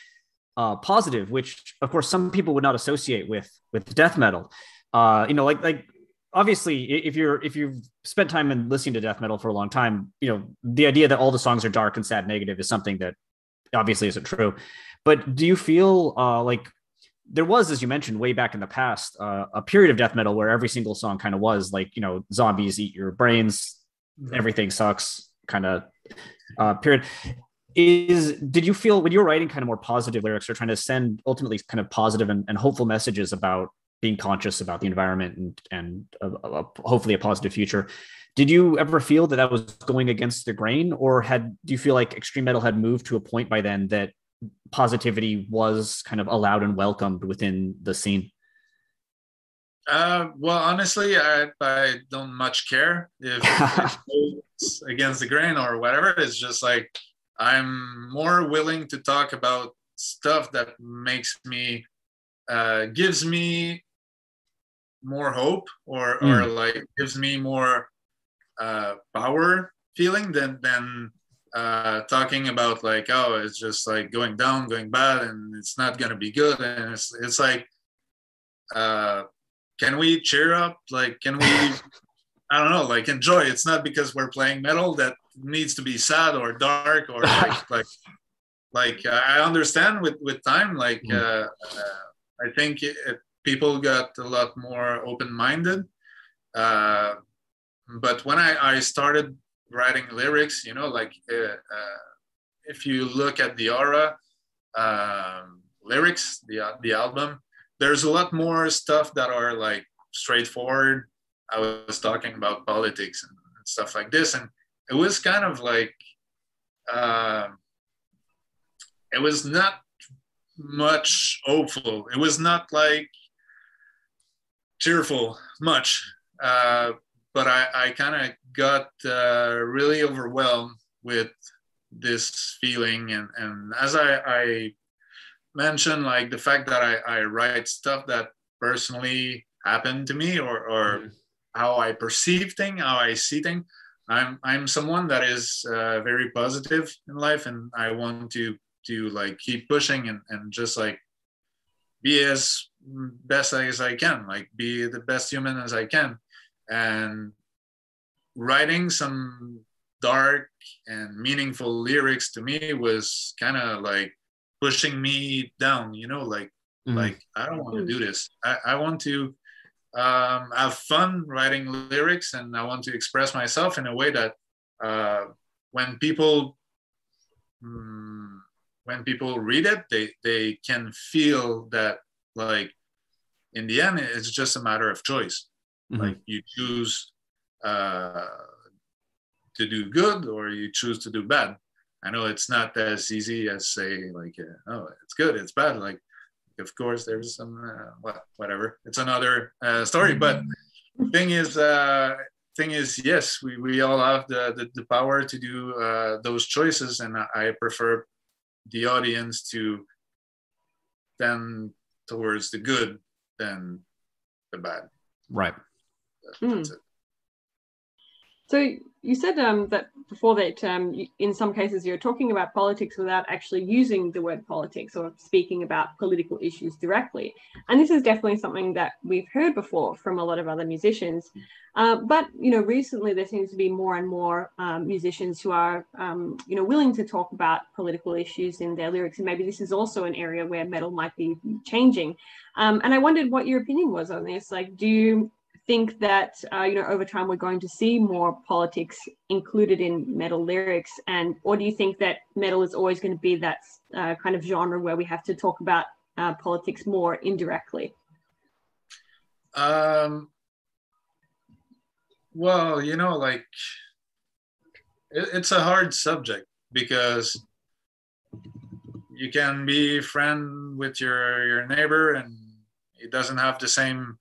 positive, which of course some people would not associate with death metal. You know, like obviously if you've spent time in listening to death metal for a long time, you know, the idea that all the songs are dark and sad, negative is something that obviously isn't true. But do you feel like there was, as you mentioned, way back in the past, a period of death metal where every single song kind of was like, you know, zombies eat your brains, everything sucks kind of period. Did you feel when you were writing kind of more positive lyrics or trying to send ultimately kind of positive and hopeful messages about being conscious about the environment and hopefully a positive future, did you ever feel that was going against the grain, or do you feel like extreme metal had moved to a point by then that positivity was kind of allowed and welcomed within the scene? Well, honestly, I don't much care if it's against the grain or whatever. It's just like I'm more willing to talk about stuff that makes me gives me more hope, or like gives me more power feeling than talking about like, oh, it's just like going down, going bad, and it's not gonna be good. And it's like, can we cheer up? Like, can we, I don't know, like enjoy? It's not because we're playing metal that needs to be sad or dark or like I understand with time, like I think people got a lot more open-minded. But when I started writing lyrics, you know, like if you look at the Aura lyrics, the album, there's a lot more stuff that are like straightforward. I was talking about politics and stuff like this, and it was kind of like it was not much hopeful. It was not like cheerful much, but I kind of got really overwhelmed with this feeling, and as I mentioned, like the fact that I write stuff that personally happened to me, or how I perceive things, how I see things. I'm someone that is very positive in life, and I want to like keep pushing and just like be as best as I can, like be the best human as I can. And writing some dark and meaningful lyrics to me was kind of like pushing me down, you know, like I don't want to do this. I want to have fun writing lyrics, and I want to express myself in a way that when people read it, they can feel that, like, in the end it's just a matter of choice. Like you choose to do good or you choose to do bad. I know it's not as easy as say like oh, it's good, it's bad. Like, of course there's some whatever, it's another story. But thing is yes, we all have the power to do those choices, and I prefer the audience to tend towards the good than the bad. Right. That's it. So you said that before that in some cases you're talking about politics without actually using the word politics or speaking about political issues directly. And this is definitely something that we've heard before from a lot of other musicians. But, you know, recently there seems to be more and more musicians who are, you know, willing to talk about political issues in their lyrics. And maybe this is also an area where metal might be changing. And I wondered what your opinion was on this. Like, do you think that you know, over time we're going to see more politics included in metal lyrics, and or do you think that metal is always going to be that kind of genre where we have to talk about politics more indirectly? Well, you know, like it's a hard subject because you can be friend with your neighbor and it doesn't have the same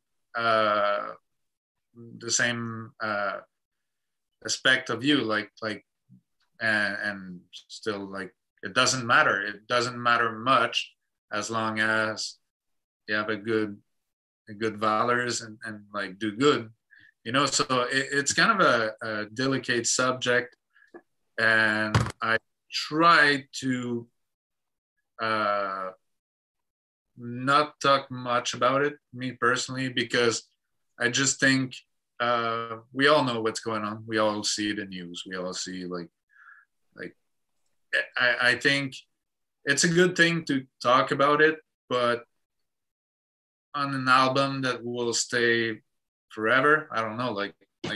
aspect of you, like and still, like, it doesn't matter much as long as you have a good values and like do good, you know. So it's kind of a delicate subject, and I try to not talk much about it, me personally, because I just think we all know what's going on. We all see the news. We all see like I think it's a good thing to talk about it, but on an album that will stay forever, I don't know, like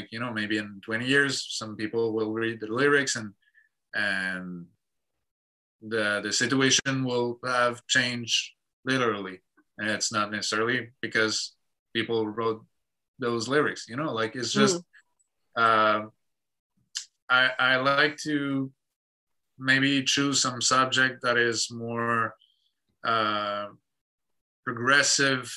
you know, maybe in 20 years, some people will read the lyrics and the situation will have changed literally, and it's not necessarily because people wrote those lyrics, you know. Like, it's just I like to maybe choose some subject that is more progressive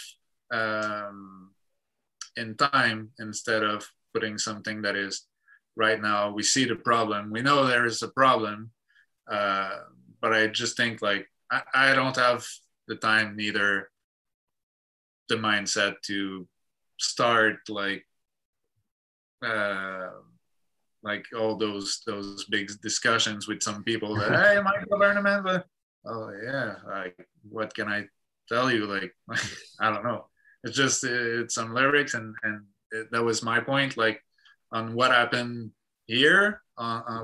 in time, instead of putting something that is right now. We see the problem, we know there is a problem, but I just think, like, I don't have the time, neither the mindset to start like all those big discussions with some people that, hey, my government, but, oh yeah, like, what can I tell you? Like, I don't know. It's just it's some lyrics, and that was my point, like, on what happened here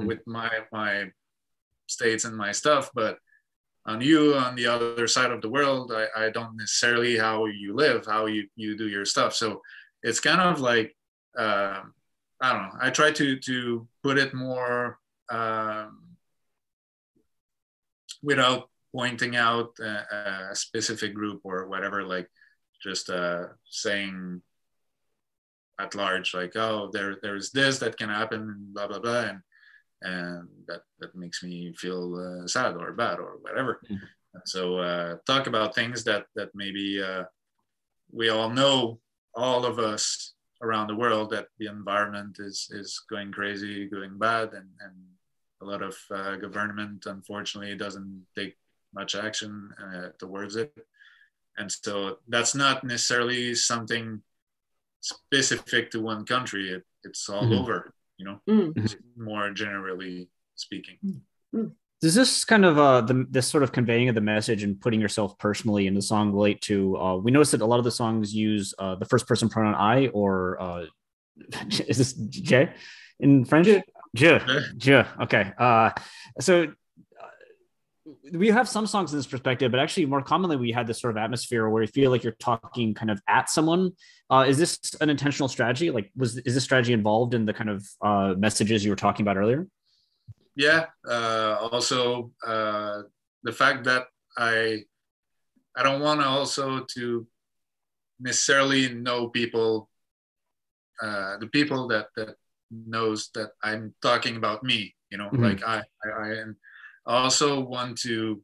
with my states and my stuff. But on you, on the other side of the world, I don't necessarily how you live, how you do your stuff. So it's kind of like I don't know. I try to put it more without pointing out a specific group or whatever, like just saying at large, like, oh, there's this that can happen, and blah blah blah, and that makes me feel sad or bad or whatever. So talk about things that maybe we all know, all of us around the world, that the environment is going crazy, going bad, and a lot of government unfortunately doesn't take much action towards it. And so that's not necessarily something specific to one country. It's all over, you know, more generally speaking. Does this kind of this sort of conveying of the message and putting yourself personally in the song relate to? We noticed that a lot of the songs use the first person pronoun I, or is this J in French? Je. Okay. So we have some songs in this perspective, but actually more commonly we had this sort of atmosphere where you feel like you're talking kind of at someone. Is this an intentional strategy? Like, is this strategy involved in the kind of messages you were talking about earlier? Yeah. Also, the fact that I don't want to also to necessarily know people, the people that knows that I'm talking about me. You know, like I also want to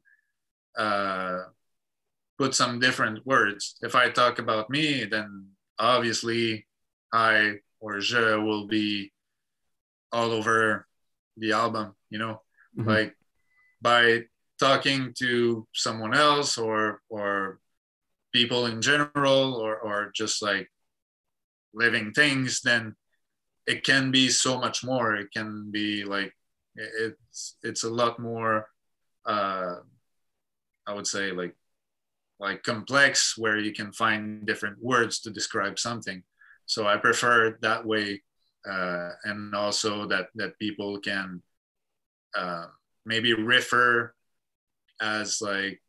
put some different words. If I talk about me, then obviously I or je will be all over the album, you know, like by talking to someone else or people in general or just like living things, then it can be so much more. It can be like, it's a lot more, I would say like complex, where you can find different words to describe something. So I prefer it that way. And also that people can maybe refer as like,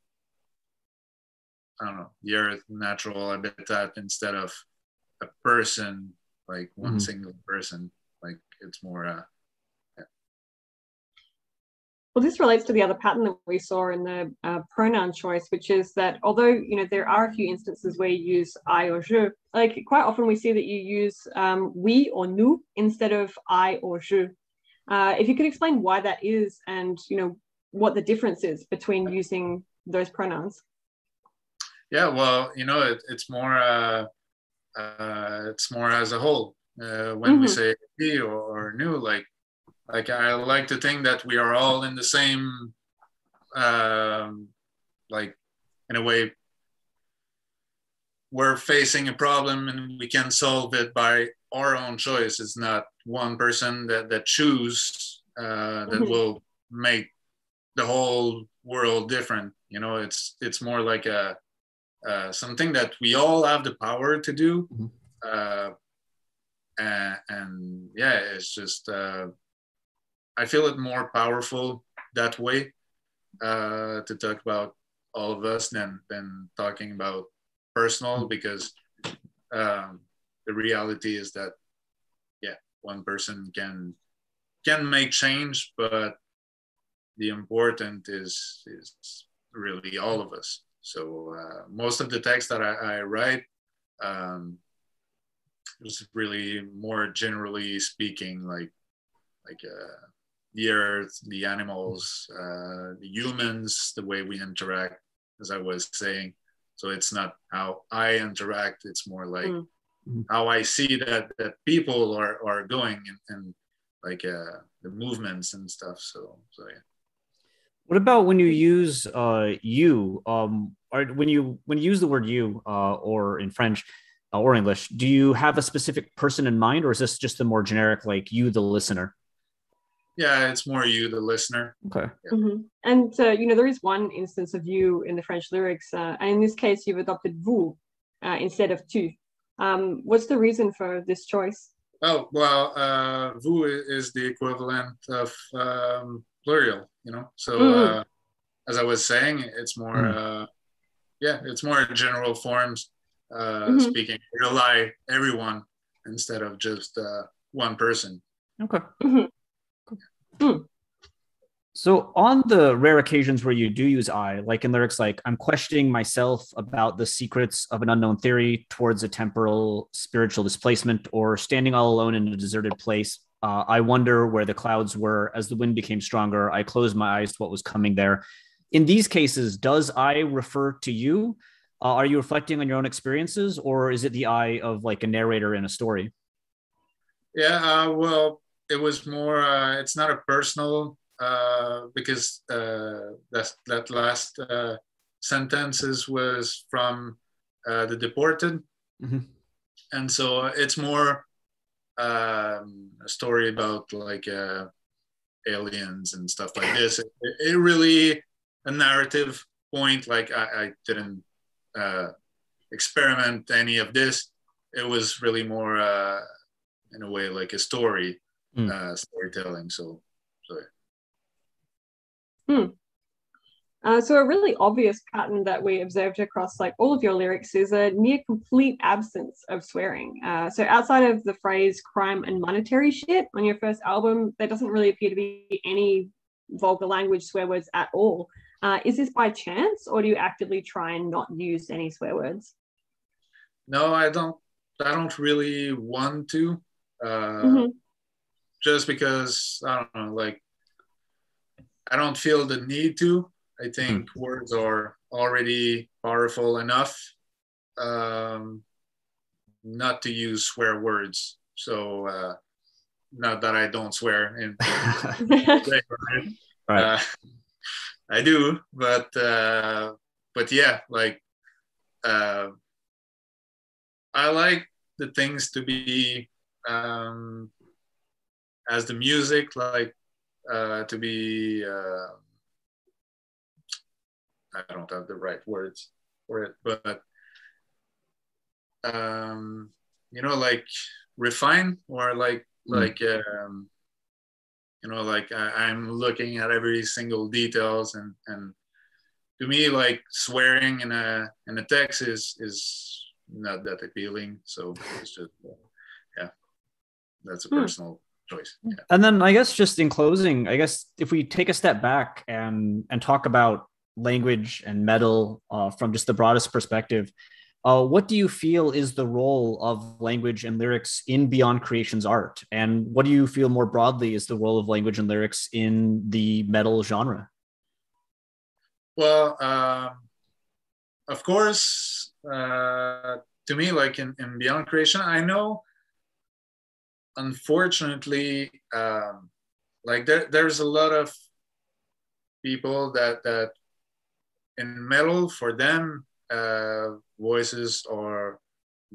I don't know, the earth, natural habitat, instead of a person, like one single person. Like it's more yeah. Well, this relates to the other pattern that we saw in the pronoun choice, which is that although, you know, there are a few instances where you use I or je, like quite often we see that you use we or nous instead of I or je. If you could explain why that is, and, you know, what the difference is between using those pronouns. Yeah, well, you know, it's more as a whole. When we say we or nous, like I like to think that we are all in the same, like in a way, we're facing a problem and we can solve it by our own choice. It's not one person that choose that will make the whole world different. You know, it's more like a something that we all have the power to do. And yeah, it's just I feel it more powerful that way, to talk about all of us than talking about personal, because the reality is that one person can make change, but the important is really all of us. So most of the text that I write is really more generally speaking, like the earth, the animals, the humans, the way we interact, as I was saying. So it's not how I interact, it's more like how I see that people are going and like the movements and stuff. So yeah. What about when you use you, or when you use the word you, or in French or English, do you have a specific person in mind, or is this just the more generic, like you, the listener? Yeah, it's more you, the listener. Okay. Yeah. And you know, there is one instance of you in the French lyrics, and in this case, you've adopted vous instead of tu. What's the reason for this choice? Oh, well, vous is the equivalent of plural, you know. So as I was saying, it's more it's more general forms, speaking, rely everyone instead of just one person. Okay. So on the rare occasions where you do use I, like in lyrics like I'm questioning myself about the secrets of an unknown theory towards a temporal spiritual displacement, or standing all alone in a deserted place, I wonder where the clouds were as the wind became stronger. I closed my eyes to what was coming there. In these cases, does I refer to you? Are you reflecting on your own experiences, or is it the I of like a narrator in a story? Yeah, well, it was more. It's not a personal because that last sentences was from the deported, Mm-hmm. and so it's more a story about like aliens and stuff like this. It really a narrative point. Like I didn't experiment any of this. It was really more in a way like a story storytelling. So Hmm. So a really obvious pattern that we observed across like all of your lyrics is a near complete absence of swearing. So outside of the phrase crime and monetary shit on your first album, there doesn't really appear to be any vulgar language swear words at all. Is this by chance, or do you actively try and not use any swear words? no, I don't really want to. Mm-hmm. Just because I don't know, like I don't feel the need to. I think words are already powerful enough not to use swear words. So not that I don't swear in Right. I do, but yeah, like I like the things to be as the music, like to be. I don't have the right words for it, but you know, like refine or like you know, like I'm looking at every single details, and to me, like swearing in a text is not that appealing. So it's just yeah, that's a personal choice. Yeah. And then I guess just in closing, I guess if we take a step back and talk about language and metal from just the broadest perspective, what do you feel is the role of language and lyrics in Beyond Creation's art? And what do you feel more broadly is the role of language and lyrics in the metal genre? Well, of course, to me, like in Beyond Creation, I know, unfortunately, like there's a lot of people that in metal, for them, voices are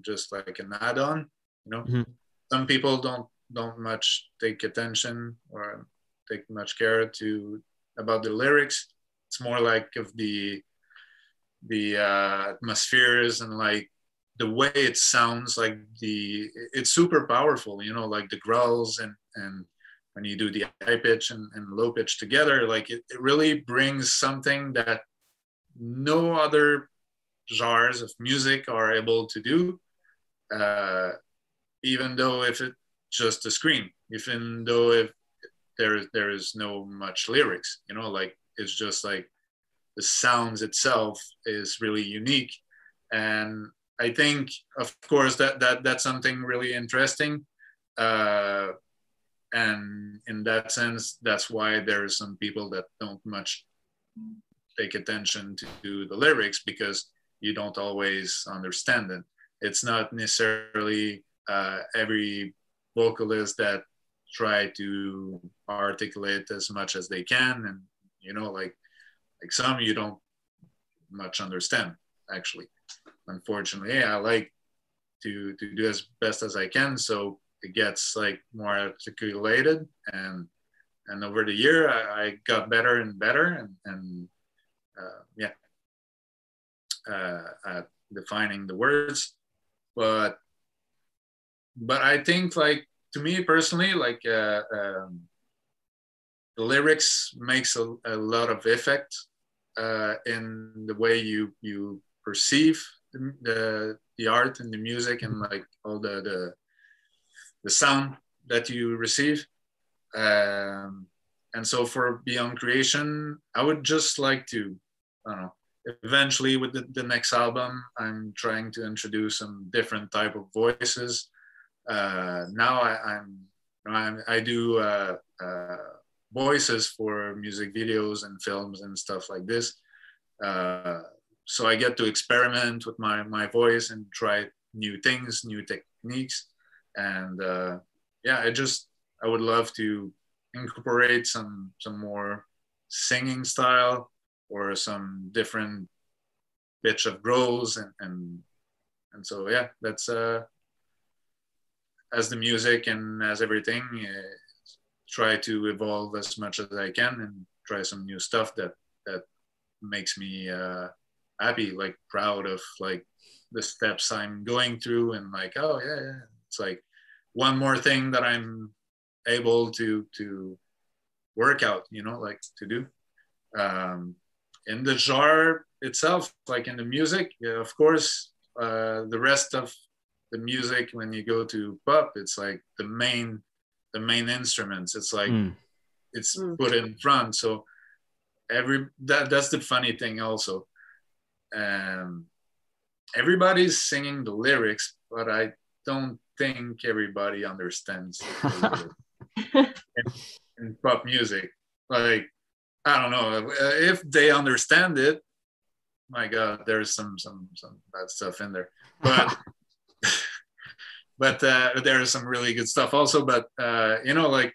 just like an add-on. You know, some people don't much take attention or take much care to about the lyrics. It's more like of the atmospheres and like the way it sounds. Like it's super powerful. You know, like the growls and when you do the high pitch and low pitch together, like it really brings something that no other genres of music are able to do, even though if it's just a scream, even though if there is no much lyrics, you know, like it's just like the sounds itself is really unique. And I think, of course, that's something really interesting. And in that sense, that's why there are some people that don't much take attention to the lyrics, because you don't always understand it. It's not necessarily every vocalist that try to articulate as much as they can, and you know, like some you don't much understand actually. Unfortunately, I like to do as best as I can, so it gets like more articulated, and over the year I got better and better, and at defining the words. But I think, like, to me personally, like the lyrics makes a lot of effect in the way you perceive the art and the music, and like all the sound that you receive. And so for Beyond Creation, I would just like to, I don't know, eventually with the next album, I'm trying to introduce some different type of voices. Now I do voices for music videos and films and stuff like this. So I get to experiment with my voice and try new things, new techniques. And yeah, I would love to incorporate some more singing style or some different pitch of growls and so yeah, that's as the music and as everything, try to evolve as much as I can and try some new stuff that makes me happy, like proud of like the steps I'm going through, and like, oh yeah, it's like one more thing that I'm able to work out, like to do. In the genre itself, like in the music, yeah, of course, the rest of the music, when you go to pop, it's like the main instruments. It's like it's put in front. So that's the funny thing also. Everybody's singing the lyrics, but I don't think everybody understands the lyrics in pop music. Like, I don't know if they understand it. My God, there's some bad stuff in there, but but there is some really good stuff also. But like,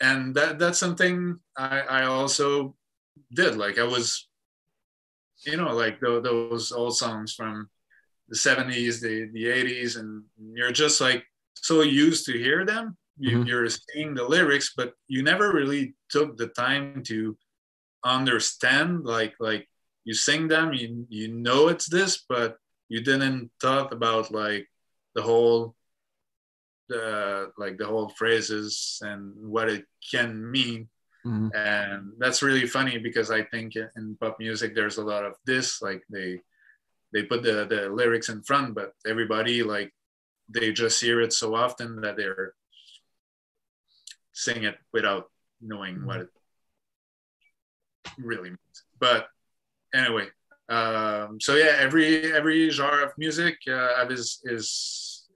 and that's something I also did. Like I was, like those old songs from the 70s, the 80s, and you're just like so used to hear them. You're singing the lyrics, but you never really took the time to understand, like you sing them, you know it's this, but you didn't thought about like the whole phrases and what it can mean. And that's really funny because I think in pop music there's a lot of this, like they put the lyrics in front, but everybody, like, they just hear it so often that they're sing it without knowing what it really means. But anyway, so yeah, every genre of music have his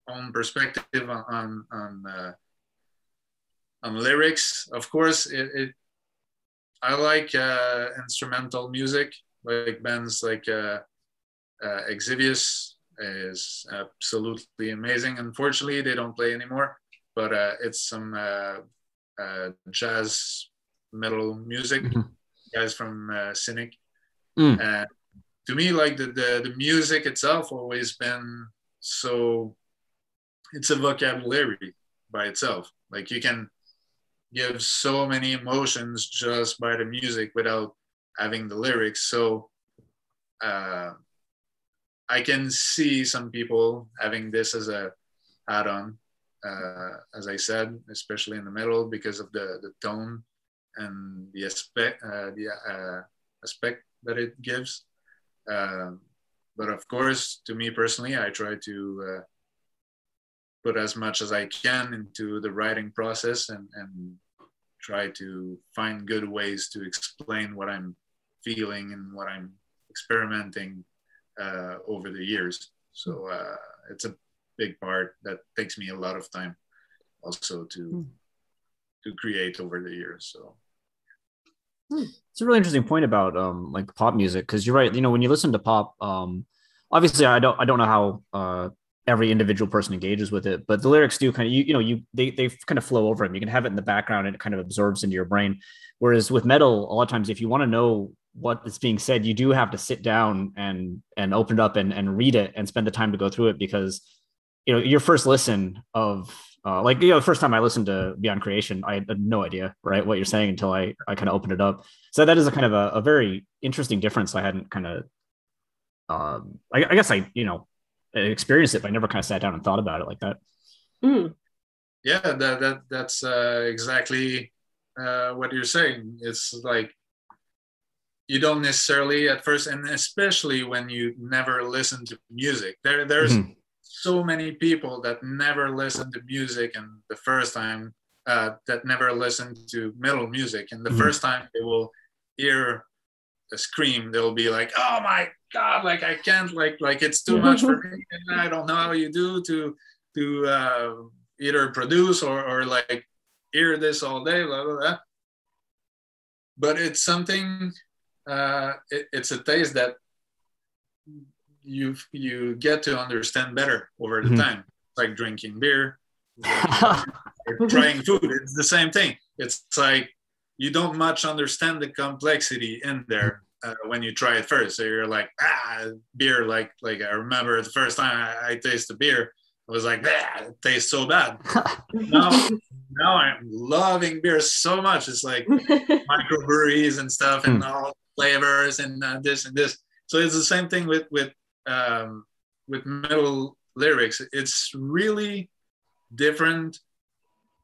own perspective on lyrics. Of course, I like instrumental music, like bands like Exvius is absolutely amazing. Unfortunately, they don't play anymore, but it's some jazz metal music, guys from Cynic. And to me, like the music itself always been so, it's a vocabulary by itself. Like you can give so many emotions just by the music without having the lyrics. So I can see some people having this as a add-on, as I said, especially in the metal, because of the tone and the aspect that it gives. But of course, to me personally, I try to put as much as I can into the writing process and try to find good ways to explain what I'm feeling and what I'm experimenting over the years. So it's a big part that takes me a lot of time also to create over the years. So it's a really interesting point about like pop music, because you're right. When you listen to pop, obviously I don't know how every individual person engages with it, but the lyrics do kind of they kind of flow over them. You can have it in the background and it kind of absorbs into your brain. Whereas with metal, a lot of times if you want to know what is being said, you do have to sit down and open it up and read it and spend the time to go through it, because your first listen of the first time I listened to Beyond Creation, I had no idea, right, what you're saying until I kind of opened it up. So that is a kind of a very interesting difference. I hadn't kind of, I guess I experienced it, but I never kind of sat down and thought about it like that. Yeah, that's exactly what you're saying. It's like you don't necessarily at first, and especially when you never listen to music. There's so many people that never listen to music, and the first time that never listened to metal music, and the first time they will hear a scream, they'll be like, "Oh my God! Like I can't, like it's too much for me, and I don't know how you do to either produce or like hear this all day." Blah, blah, blah. but it's something. It's a taste that you get to understand better over the time. Like drinking beer, or trying food. It's the same thing. It's like you don't much understand the complexity in there when you try it first. So you're like, beer. Like I remember the first time I tasted beer, I was like, it tastes so bad. now I'm loving beer so much. It's like microbreweries and stuff, and all flavors and this and this. So it's the same thing with metal lyrics. It's really different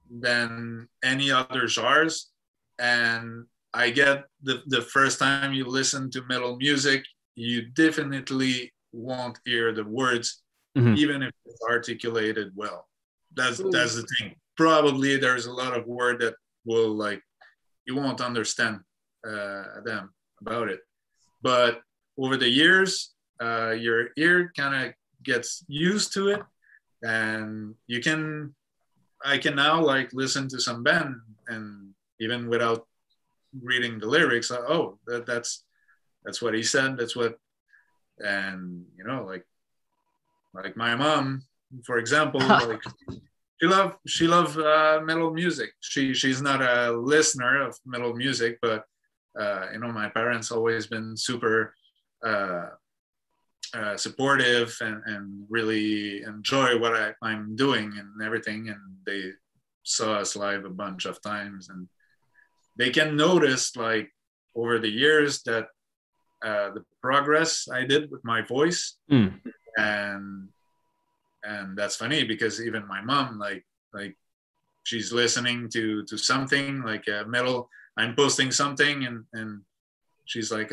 than any other genres, and I get the first time you listen to metal music, you definitely won't hear the words, even if it's articulated well. That's the thing. Probably there's a lot of word that will you won't understand them about it, but over the years, your ear kind of gets used to it, and I can now listen to some band, and even without reading the lyrics, that's what he said. That's what, and like my mom, for example, she love metal music. She's not a listener of metal music, but my parents always been super supportive and really enjoy what I'm doing and everything. And they saw us live a bunch of times, and they can notice over the years that the progress I did with my voice. And that's funny because even my mom, like she's listening to something like metal, I'm posting something and she's like,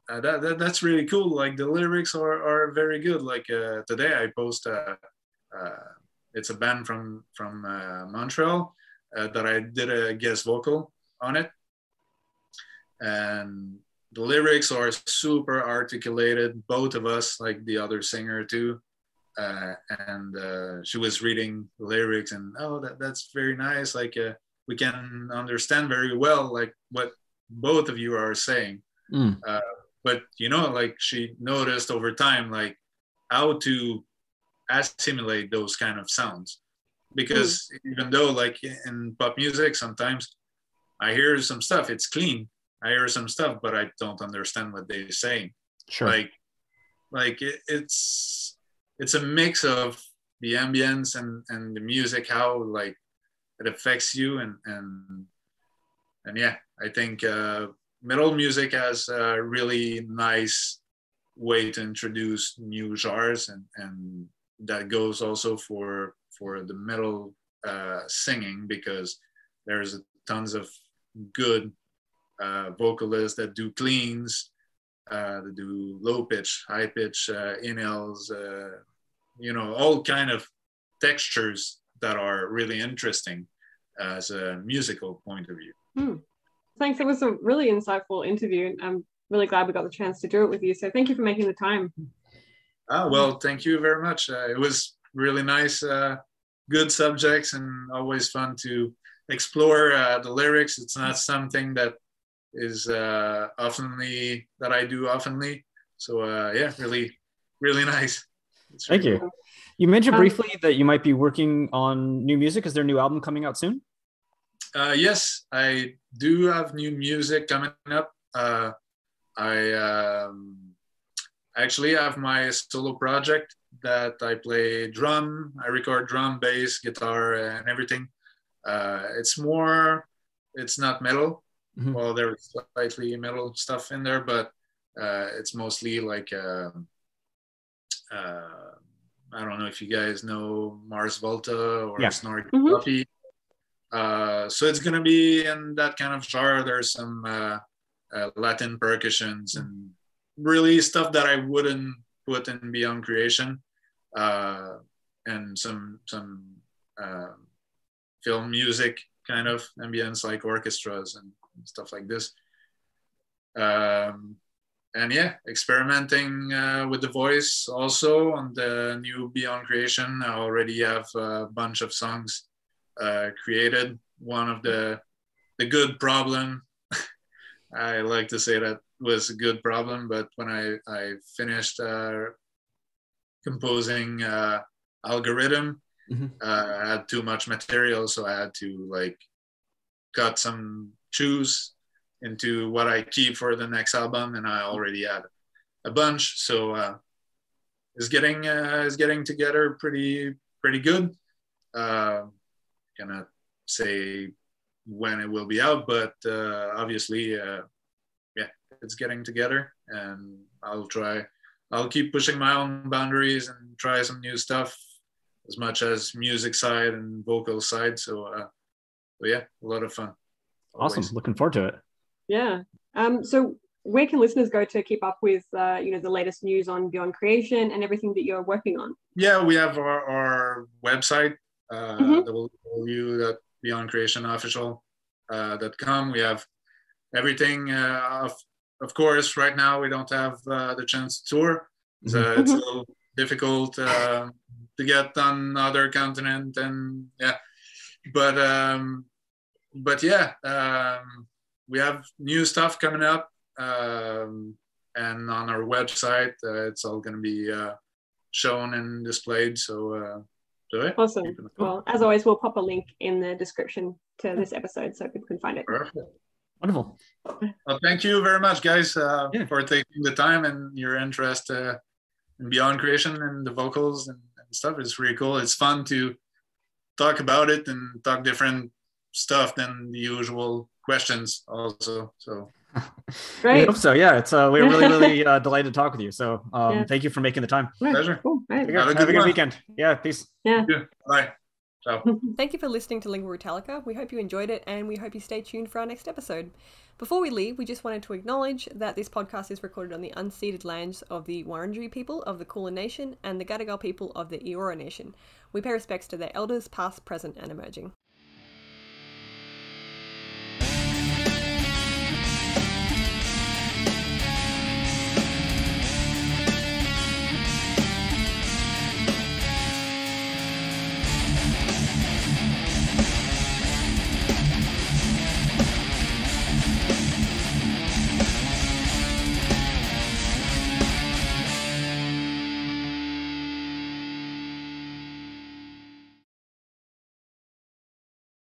that's really cool. Like the lyrics are very good. Like today I post it's a band from Montreal that I did a guest vocal on it, and the lyrics are super articulated. Both of us, like the other singer too, and she was reading the lyrics, and that's very nice. Like we can understand very well like what both of you are saying. But she noticed over time how to assimilate those kind of sounds, because even though in pop music sometimes I hear some stuff, it's clean, I hear some stuff, but I don't understand what they're saying. Sure. It's a mix of the ambience and the music, how it affects you, and yeah, I think metal music has a really nice way to introduce new genres, and that goes also for the metal singing, because there's tons of good vocalists that do cleans, that do low pitch, high pitch, inhales, all kind of textures that are really interesting as a musical point of view. Thanks. It was a really insightful interview, and I'm really glad we got the chance to do it with you. So thank you for making the time. Well, thank you very much. It was really nice, good subjects, and always fun to explore the lyrics. It's not something that is that I do oftenly. So yeah, really, really nice. Thank you. You mentioned briefly that you might be working on new music. Is there a new album coming out soon? Yes, I do have new music coming up. I actually have my solo project that I play drum. I record drum, bass, guitar, and everything. It's not metal. Well, there's slightly metal stuff in there, but it's mostly I don't know if you guys know Mars Volta or Snarky Puppy. So it's gonna be in that kind of genre. There's some Latin percussions and really stuff that I wouldn't put in Beyond Creation, and some film music kind of ambience, like orchestras and stuff like this. And yeah, experimenting with the voice also on the new Beyond Creation. I already have a bunch of songs created. One of the good problem I like to say that was a good problem, but when I finished composing algorithm, I had too much material, so I had to like cut some choose into what I keep for the next album, and I already had a bunch, so it's getting together pretty good. Cannot say when it will be out, but obviously, yeah, it's getting together, and I'll keep pushing my own boundaries and try some new stuff, as much as music side and vocal side. So yeah, a lot of fun. Always. Awesome. Looking forward to it. Yeah. So where can listeners go to keep up with the latest news on Beyond Creation and everything that you're working on? Yeah, we have our website, www.beyondcreationofficial.com. We have everything. Of course, right now we don't have the chance to tour. So it's a little difficult to get on other continent, and yeah, but yeah, we have new stuff coming up, and on our website it's all going to be shown and displayed. So yeah. Awesome. Well, as always, we'll pop a link in the description to this episode so people can find it. Perfect. Wonderful. Well, thank you very much, guys, for taking the time and your interest in Beyond Creation and the vocals and stuff. It's really cool. It's fun to talk about it and talk different stuff than the usual questions also. So great. I hope so. Yeah, it's we're really delighted to talk with you. So thank you for making the time. Pleasure. Cool. Right. Have a good weekend. Yeah, peace. Yeah. Bye. Ciao. Thank you for listening to Lingua Brutalica. We hope you enjoyed it, and we hope you stay tuned for our next episode. Before we leave, we just wanted to acknowledge that this podcast is recorded on the unceded lands of the Wurundjeri people of the Kulin Nation and the Gadigal people of the Eora Nation. We pay respects to their elders, past, present, and emerging.